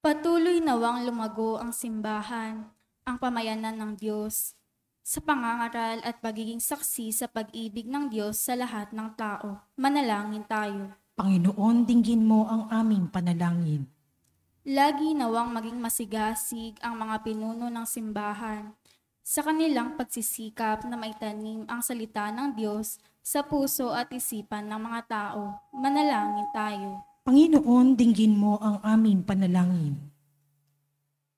Patuloy nawang lumago ang simbahan, ang pamayanan ng Diyos, sa pangangaral at pagiging saksi sa pag-ibig ng Diyos sa lahat ng tao. Manalangin tayo. Panginoon, dinggin mo ang aming panalangin. Lagi nawang maging masigasig ang mga pinuno ng simbahan sa kanilang pagsisikap na maitanim ang salita ng Diyos sa puso at isipan ng mga tao. Manalangin tayo. Panginoon, dinggin mo ang aming panalangin.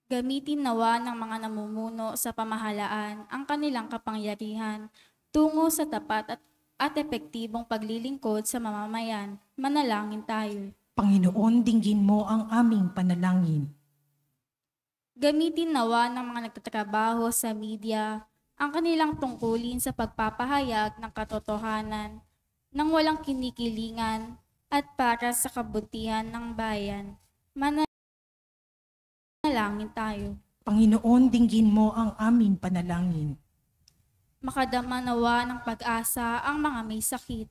Gamitin nawa ng mga namumuno sa pamahalaan ang kanilang kapangyarihan tungo sa tapat at epektibong paglilingkod sa mamamayan. Manalangin tayo. Panginoon, dinggin mo ang aming panalangin. Gamitin nawa ng mga nagtatrabaho sa media ang kanilang tungkulin sa pagpapahayag ng katotohanan nang walang kinikilingan at para sa kabutihan ng bayan. Manalangin tayo. Panginoon, dinggin mo ang aming panalangin. Makadama nawa ng pag-asa ang mga may sakit,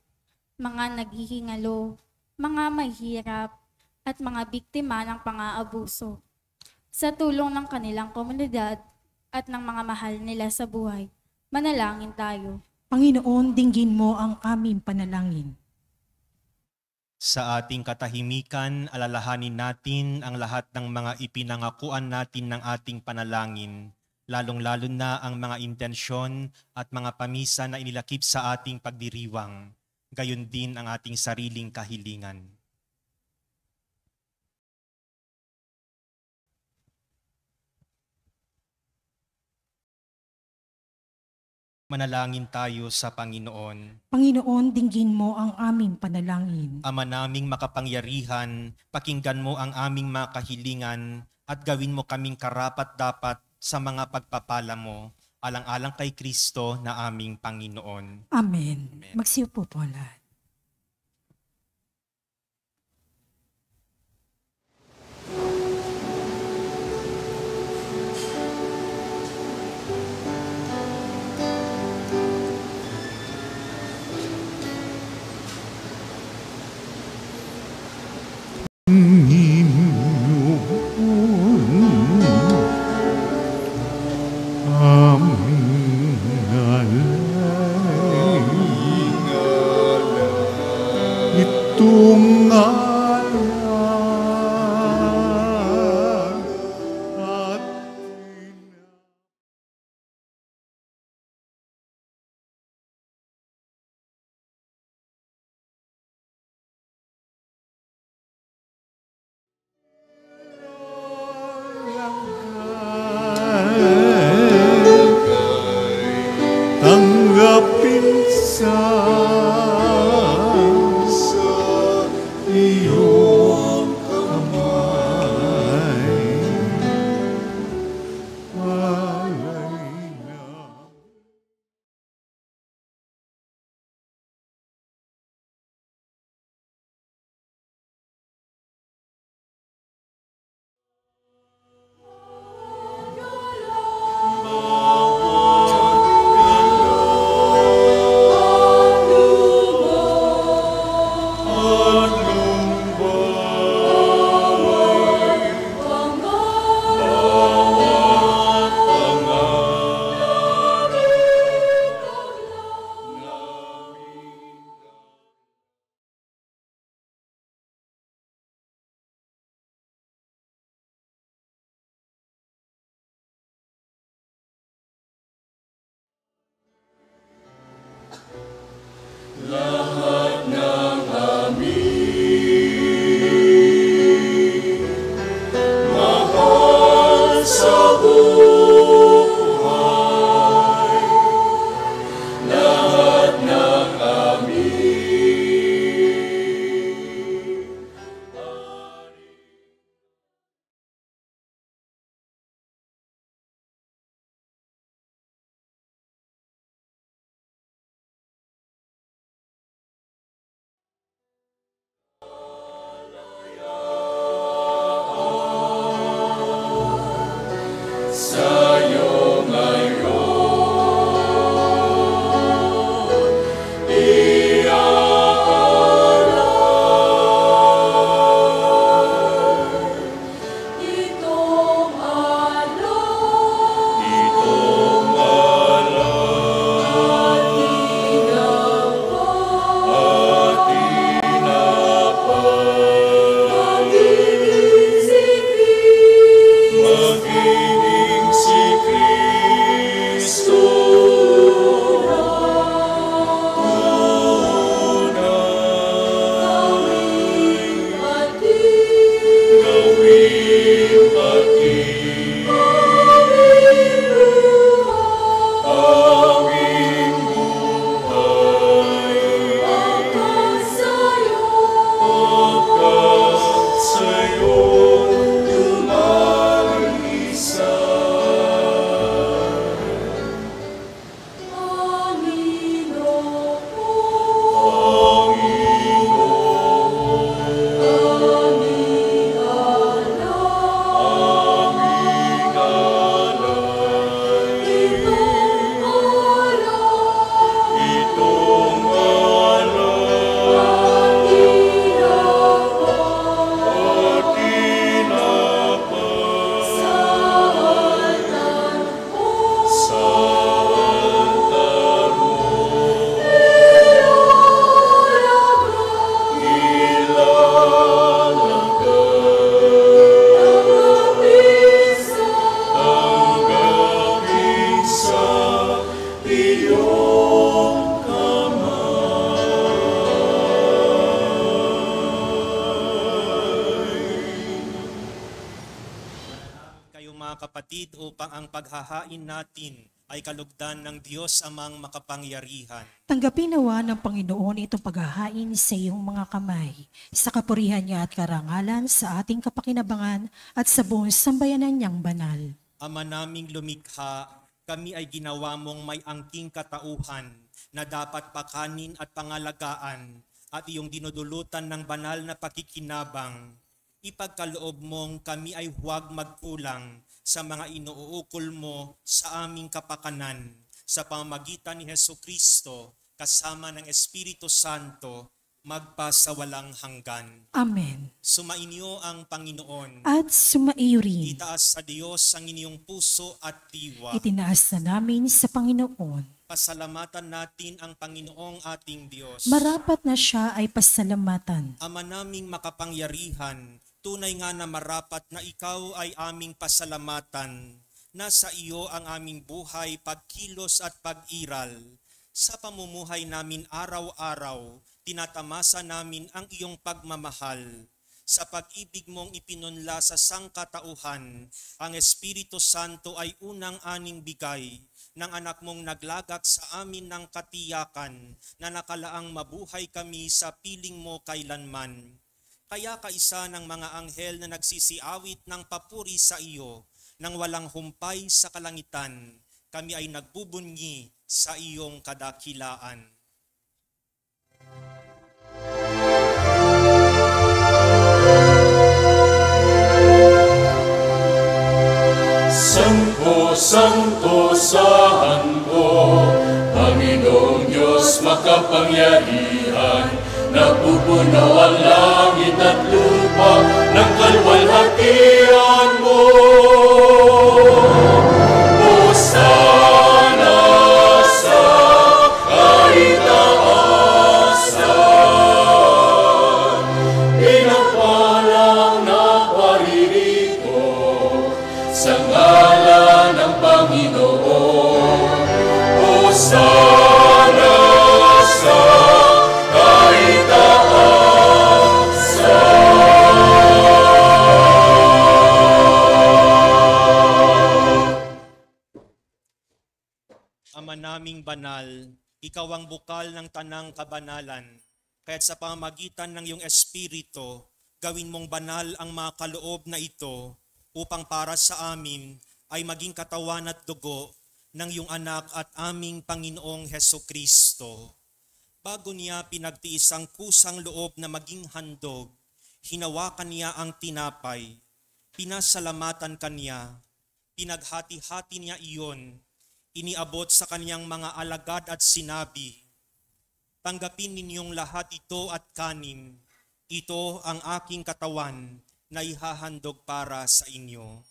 mga naghihingalo, mga mahirap, at mga biktima ng pang-aabuso. Sa tulong ng kanilang komunidad at ng mga mahal nila sa buhay, manalangin tayo. Panginoon, dinggin mo ang aming panalangin. Sa ating katahimikan, alalahanin natin ang lahat ng mga ipinangakuan natin ng ating panalangin, lalong-lalo na ang mga intensyon at mga pamisa na inilakip sa ating pagdiriwang, gayon din ang ating sariling kahilingan. Manalangin tayo sa Panginoon. Panginoon, dinggin mo ang aming panalangin. Ama naming makapangyarihan, pakinggan mo ang aming mga kahilingan at gawin mo kaming karapat-dapat sa mga pagpapala mo, alang-alang kay Kristo na aming Panginoon. Amen. Magsiupo po lahat. Tanggapin sa mga kapatid, upang ang paghahain natin ay kalugdan ng Diyos amang makapangyarihan. Tanggapin nawa ng Panginoon itong paghahain sa iyong mga kamay, sa kapurihan niya at karangalan, sa ating kapakinabangan at sa buong sambayanan niyang banal. Ama naming lumikha, kami ay ginawa mong may angking katauhan na dapat pakanin at pangalagaan at iyong dinudulutan ng banal na pakikinabang. Ipagkaloob mong kami ay huwag magkulang sa mga inuukol mo sa aming kapakanan sa pamamagitan ni Hesukristo kasama ng Espiritu Santo magpasawalang hanggan. Amen. Sumainyo ang Panginoon. At sumaiyo rin. Itaas sa Diyos ang inyong puso at diwa. Itinaas na namin sa Panginoon. Pasalamatan natin ang Panginoong ating Diyos. Marapat na siya ay pasalamatan. Ama naming makapangyarihan, tunay nga na marapat na ikaw ay aming pasalamatan. Nasa iyo ang aming buhay, pagkilos at pag-iral. Sa pamumuhay namin araw-araw, tinatamasa namin ang iyong pagmamahal. Sa pag-ibig mong ipinunla sa sangkatauhan, ang Espiritu Santo ay unang aning bigay ng anak mong naglagak sa amin ng katiyakan na nakalaang mabuhay kami sa piling mo kailanman. Kaya kaisa ng mga anghel na nagsisiawit ng papuri sa iyo, nang walang humpay sa kalangitan, kami ay nagbubunyi sa iyong kadakilaan. Santo, Santo, Santo, Panginoong Diyos makapangyarihan, napupuno ang langit at lupa ng kalwalhatian mo. Hosana sa kaitaasan, pinagpalang na paririto sa ngalan ng Panginoon. Hosana sa Ama naming banal, ikaw ang bukal ng tanang kabanalan, kaya't sa pamamagitan ng iyong Espiritu, gawin mong banal ang mga kaloob na ito upang para sa amin ay maging katawan at dugo ng iyong anak at aming Panginoong Hesukristo. Bago niya pinagtiis ang kusang loob na maging handog, hinawakan niya ang tinapay, pinasalamatan kaniya, pinaghati-hati niya iyon, iniabot sa kaniyang mga alagad at sinabi, tanggapin ninyong lahat ito at kanin, ito ang aking katawan na ihahandog para sa inyo.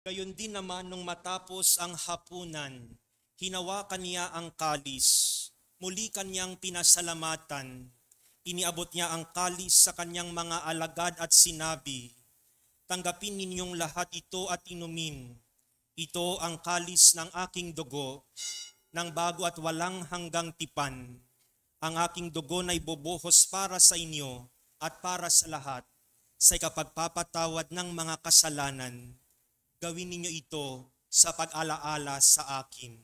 Gayon din naman nung matapos ang hapunan, hinawakan niya ang kalis, muli kanyang pinasalamatan, iniabot niya ang kalis sa kanyang mga alagad at sinabi, tanggapin ninyong lahat ito at inumin, ito ang kalis ng aking dugo, ng bago at walang hanggang tipan. Ang aking dugo na ibubuhos para sa inyo at para sa lahat, sa ikapagpapatawad ng mga kasalanan. Gawin ninyo ito sa pag-alaala sa akin.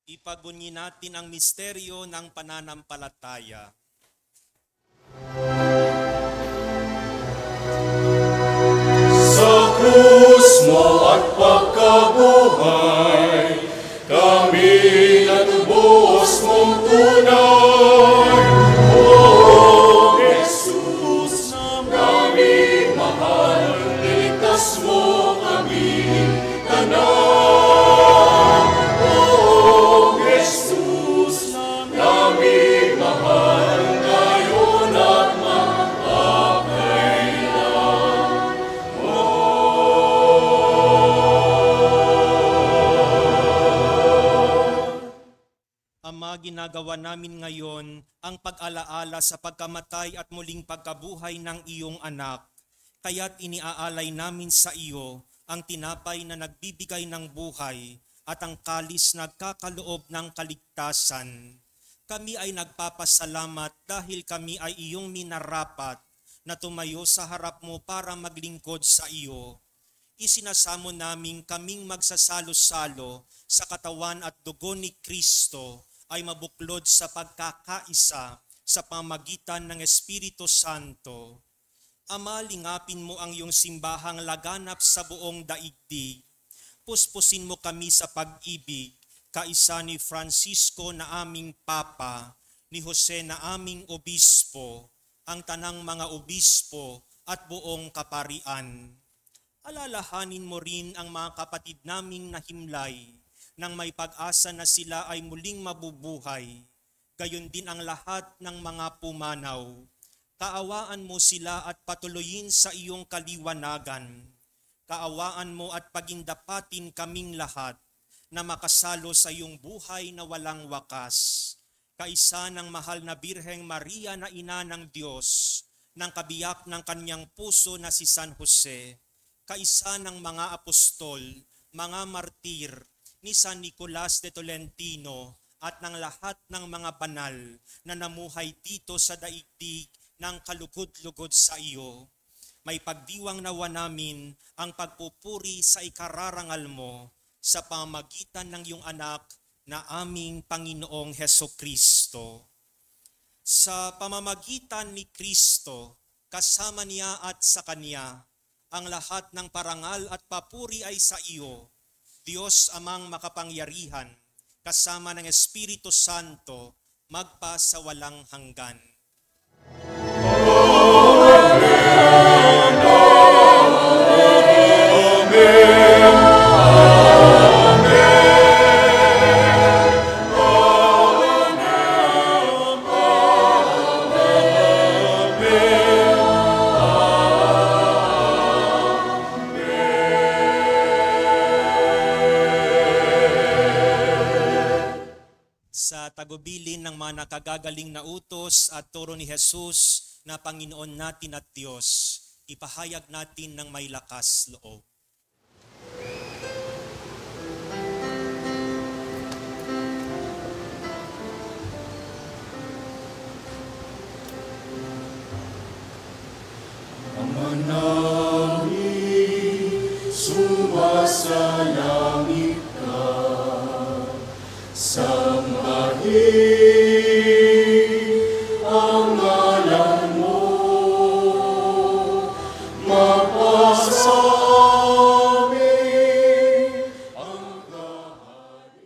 Ipagunyi natin ang misteryo ng pananampalataya. Sa krus mo at pagkabuhay, kami natubos mong tunay. O Jesus, namin mahal, iligtas mo kami tanan. O Jesus, namin mahal, Ama, ginagawa namin ngayon ang pag-alaala sa pagkamatay at muling pagkabuhay ng iyong anak. Kaya't iniaalay namin sa iyo ang tinapay na nagbibigay ng buhay at ang kalis na nagkakaloob ng kaligtasan. Kami ay nagpapasalamat dahil kami ay iyong minarapat na tumayo sa harap mo para maglingkod sa iyo. Isinasamo namin kaming magsasalo-salo sa katawan at dugo ni Kristo ay mabuklod sa pagkakaisa sa pamagitan ng Espiritu Santo. Ama, lingapin mo ang iyong simbahang laganap sa buong daigdig. Puspusin mo kami sa pag-ibig, kaisa ni Francisco na aming Papa, ni Jose na aming Obispo, ang tanang mga obispo at buong kaparian. Alalahanin mo rin ang mga kapatid naming nahimlay nang may pag-asa na sila ay muling mabubuhay. Gayon din ang lahat ng mga pumanaw. Kaawaan mo sila at patuloyin sa iyong kaliwanagan. Kaawaan mo at pagindapatin kaming lahat na makasalo sa iyong buhay na walang wakas. Kaisa ng mahal na Birheng Maria na ina ng Diyos, ng kabiyak ng kanyang puso na si San Jose, kaisa ng mga apostol, mga martir, ni San Nicolas de Tolentino at ng lahat ng mga banal na namuhay dito sa daigdig ng kalugod-lugod sa iyo. May pagdiwang nawa namin ang pagpupuri sa ikararangal mo sa pamagitan ng iyong anak na aming Panginoong Hesukristo. Sa pamamagitan ni Kristo, kasama niya at sa Kanya, ang lahat ng parangal at papuri ay sa iyo, Diyos Amang makapangyarihan, kasama ng Espiritu Santo, magpa sa walang hanggan. Sa tagubilin ng mga nakagagaling na utos at turo ni Jesus na Panginoon natin at Diyos, ipahayag natin ng may lakas loob. Ama namin, sumasalangit ka, sambahin ang ngalan mo, mapasamin ang kaharian.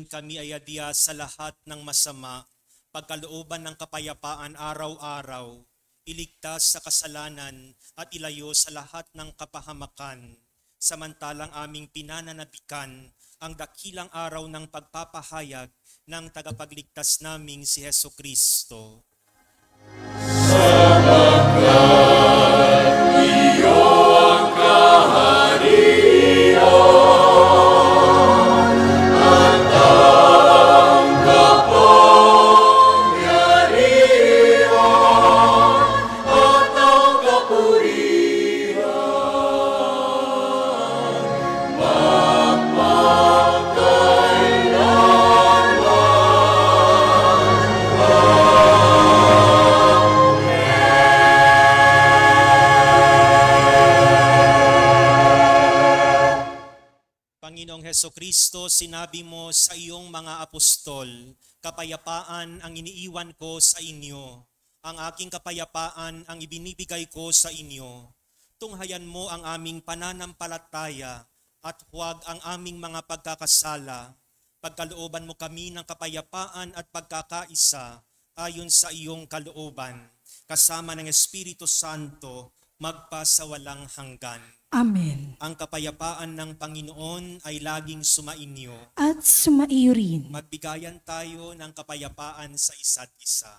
Kami ay adya sa lahat ng masama, pagkalooban ng kapayapaan araw-araw. iligtas sa kasalanan at ilayo sa lahat ng kapahamakan, samantalang aming pinananabikan ang dakilang araw ng pagpapahayag ng tagapagligtas naming si Hesukristo. Panginoong Hesukristo, sinabi mo sa iyong mga apostol, kapayapaan ang iniiwan ko sa inyo. Ang aking kapayapaan ang ibinibigay ko sa inyo. Tunghayan mo ang aming pananampalataya at huwag ang aming mga pagkakasala. Pagkalooban mo kami ng kapayapaan at pagkakaisa ayon sa iyong kalooban. Kasama ng Espiritu Santo, magpasawalang hanggan. Amen. Ang kapayapaan ng Panginoon ay laging sumainyo. At sumaiyo rin. Magbigayan tayo ng kapayapaan sa isa't isa.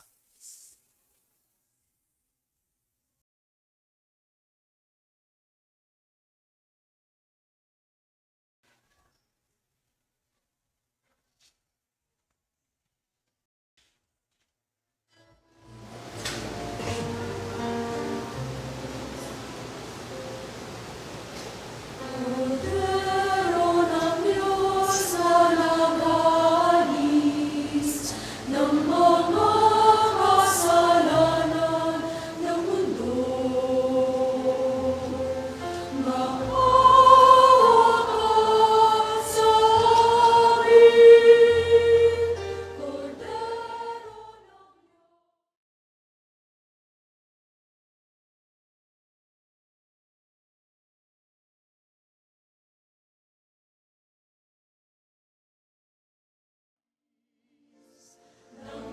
Cordero ng Diyos na nagalis ng mga kasalanan ng mundo.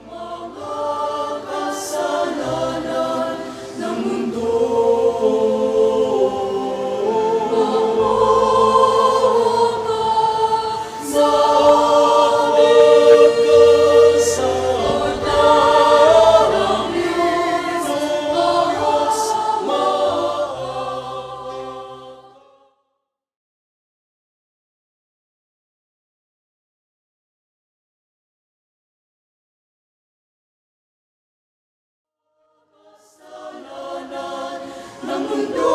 Maawa ka sa amin, Cordero ng kasalanan ng mundo. Ng mundo,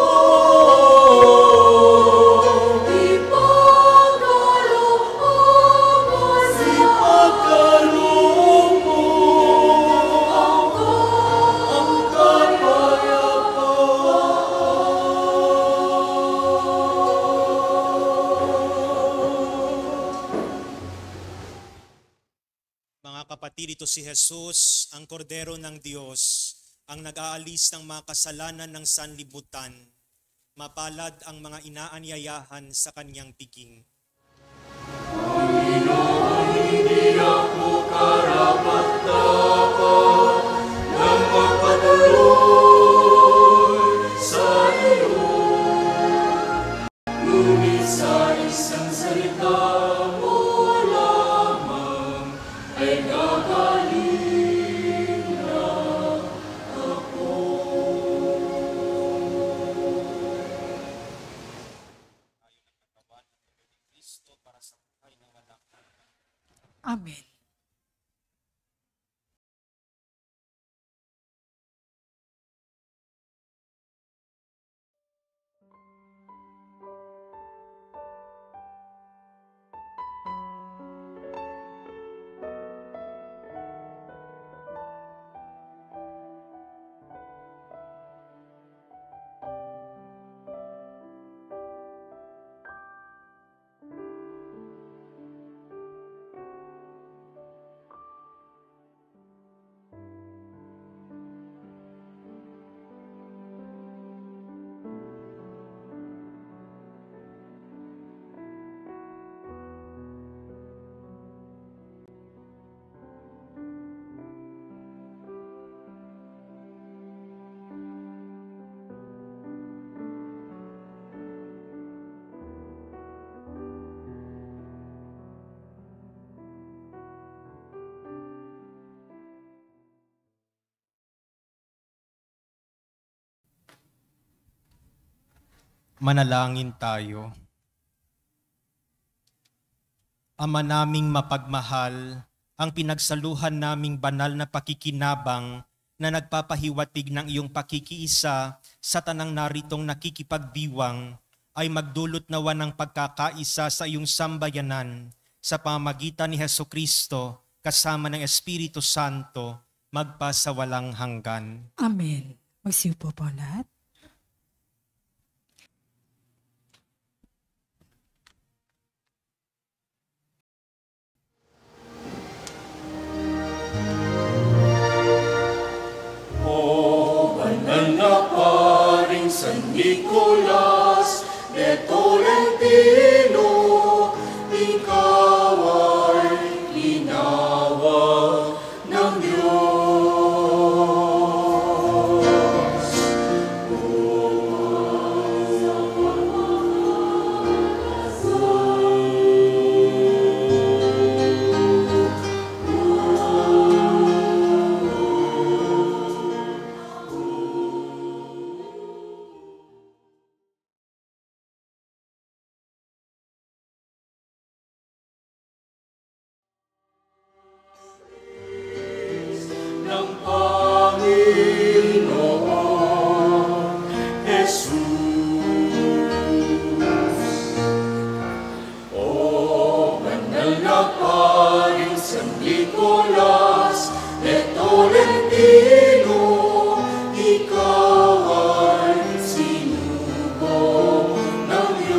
ipagkaloob mo ang kapayapaan. Mga kapatid, ito si Jesus, ang kordero ng Diyos, ang nag-aalis ng mga kasalanan ng sanlibutan. Mapalad ang mga inaanyayahan sa kanyang piging. Hindi ako karapat-dapat ng magpatuloy sa iyo. Ngunit sa isang salita mo lamang ay gagaling na ako. Kristo para sa buhay ng walang hanggan. Amen. Manalangin tayo. Ama naming mapagmahal, ang pinagsaluhan naming banal na pakikinabang na nagpapahiwatig ng iyong pakikiisa sa tanang naritong nakikipagdiwang ay magdulot nawa ng pagkakaisa sa iyong sambayanan sa pamamagitan ni Hesukristo kasama ng Espiritu Santo magpasawalang hanggan. Amen. Magsiupo po lahat. Paring San Nicolas de Tolentino, ikaw ay ginawa ng Diyos. Ng Panginoon Jesus. O banal na paring San Nicolas de Tolentino, ikaw ay sinubong ng Diyos.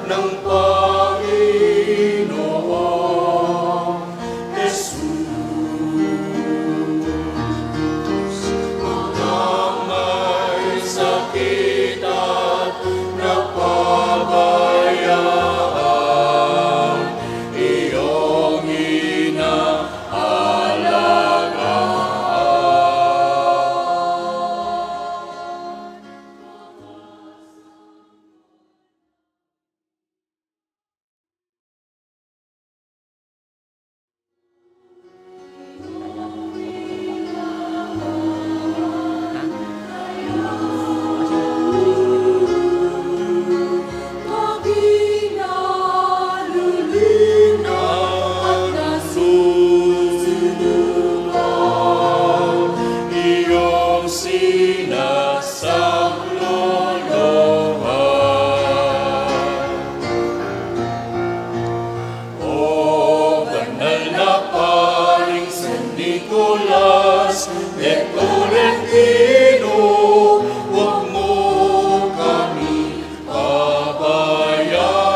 Ng Panginoon Jesus. Mga may sakit at napabayaan, iyong inaalagaan. Nalulina at nasusunugan, iyong sinasaklolohan. O banal na paring San Nicolas de Tolentino, huwag mo kami pabayaan.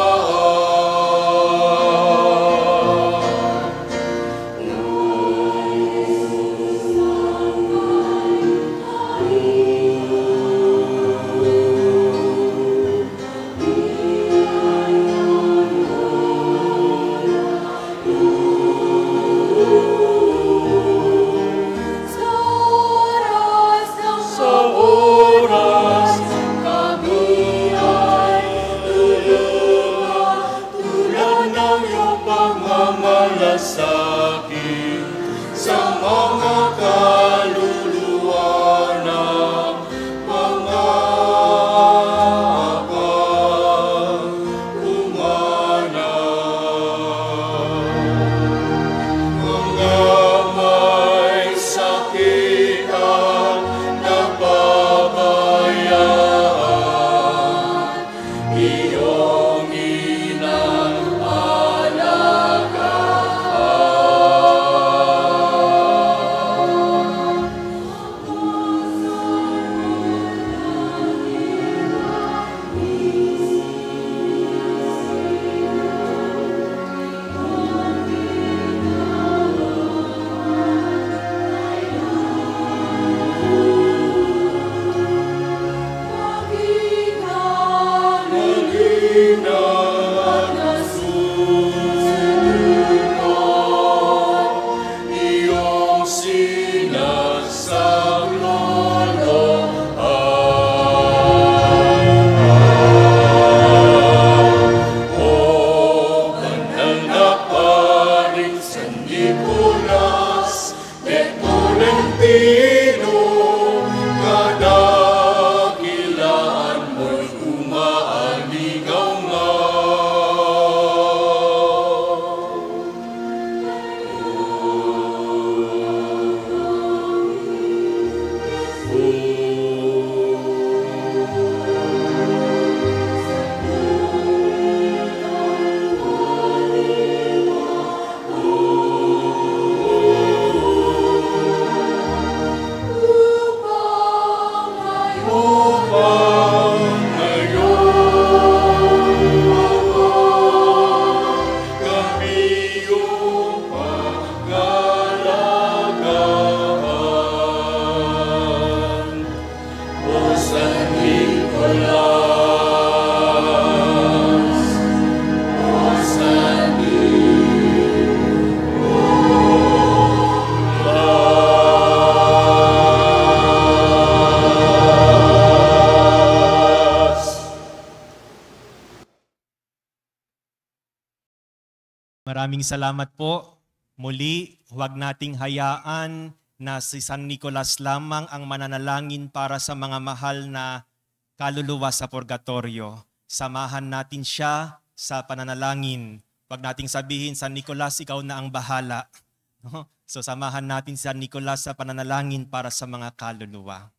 Maraming salamat po. Muli, huwag nating hayaan na si San Nicolas lamang ang mananalangin para sa mga mahal na kaluluwa sa purgatorio. Samahan natin siya sa pananalangin. Huwag nating sabihin, San Nicolas, ikaw na ang bahala. No? So samahan natin si San Nicolas sa pananalangin para sa mga kaluluwa.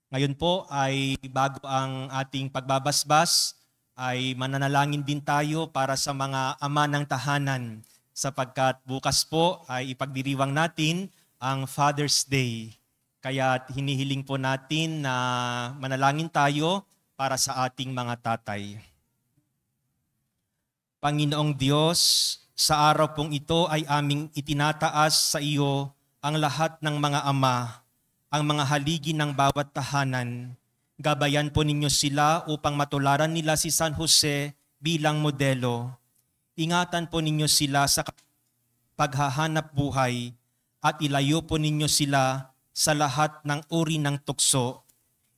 Ngayon po ay bago ang ating pagbabasbas, ay mananalangin din tayo para sa mga ama ng tahanan sapagkat bukas po ay ipagdiriwang natin ang Father's Day. Kaya hinihiling po natin na manalangin tayo para sa ating mga tatay. Panginoong Diyos, sa araw pong ito ay aming itinataas sa iyo ang lahat ng mga ama, ang mga haligi ng bawat tahanan. Gabayan po ninyo sila upang matularan nila si San Jose bilang modelo. Ingatan po ninyo sila sa paghahanap buhay at ilayo po ninyo sila sa lahat ng uri ng tukso.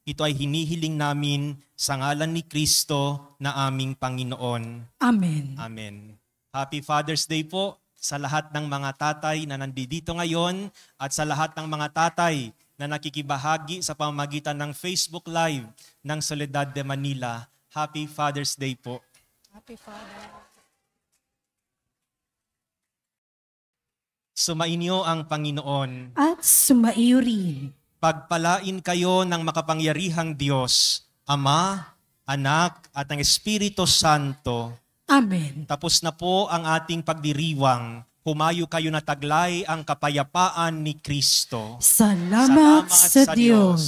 Ito ay hinihiling namin sa ngalan ni Kristo na aming Panginoon. Amen. Amen. Happy Father's Day po sa lahat ng mga tatay na nandito ngayon at sa lahat ng mga tatay na nakikibahagi sa pamamagitan ng Facebook Live ng Soledad de Manila. Happy Father's Day po. Happy Father. Sumainyo ang Panginoon. At sumaiyo rin. Pagpalain kayo ng makapangyarihang Diyos, Ama, Anak, at ang Espiritu Santo. Amen. Tapos na po ang ating pagdiriwang. Humayo kayo na taglay ang kapayapaan ni Kristo. Salamat sa Diyos.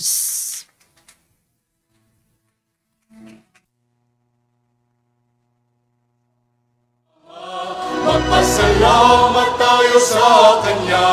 Magpasalamat tayo sa Kanya.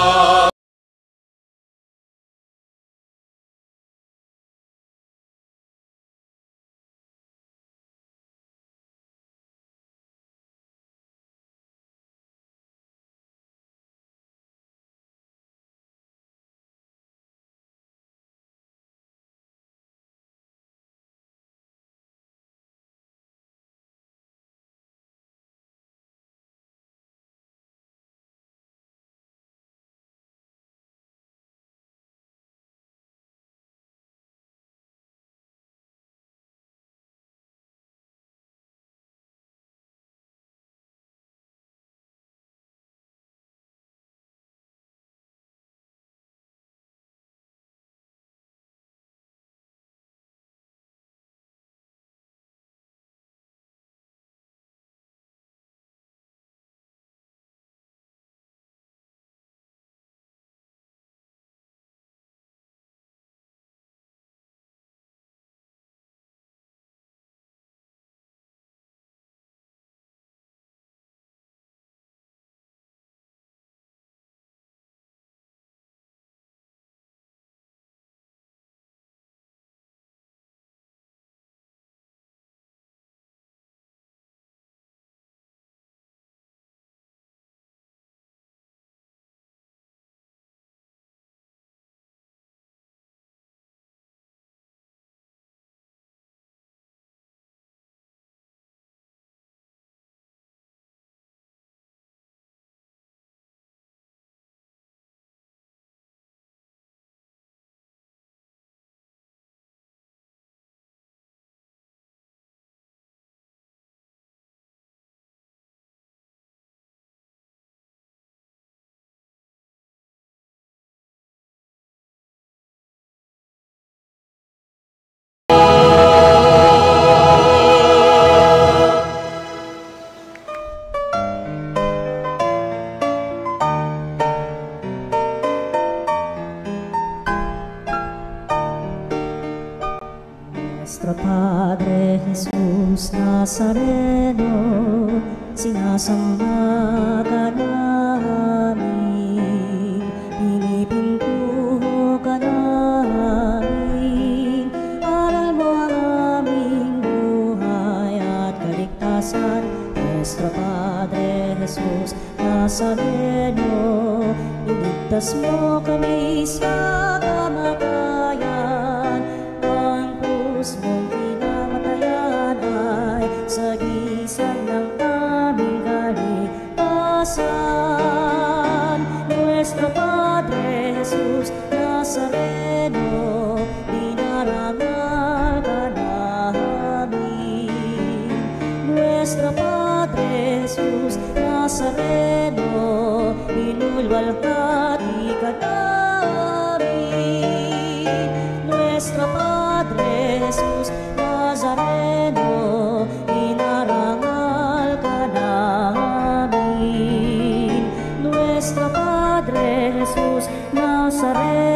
Nuestro Padre Jesús Nazareno, sinasamba ka namin, pinipintuho ka namin, aral mo ang aming buhay at kaligtasan. Nuestro Padre Jesús Nazareno, iligtas mo kami sa kamatayan, ang krus mong pinamatayan ay sagisag ng aming kaligtasan. Nazareno, inulwalhati ka namin. Nuestro Padre Jesus Nazareno, inarangal ka namin. Nuestro Padre Jesus Nazareno,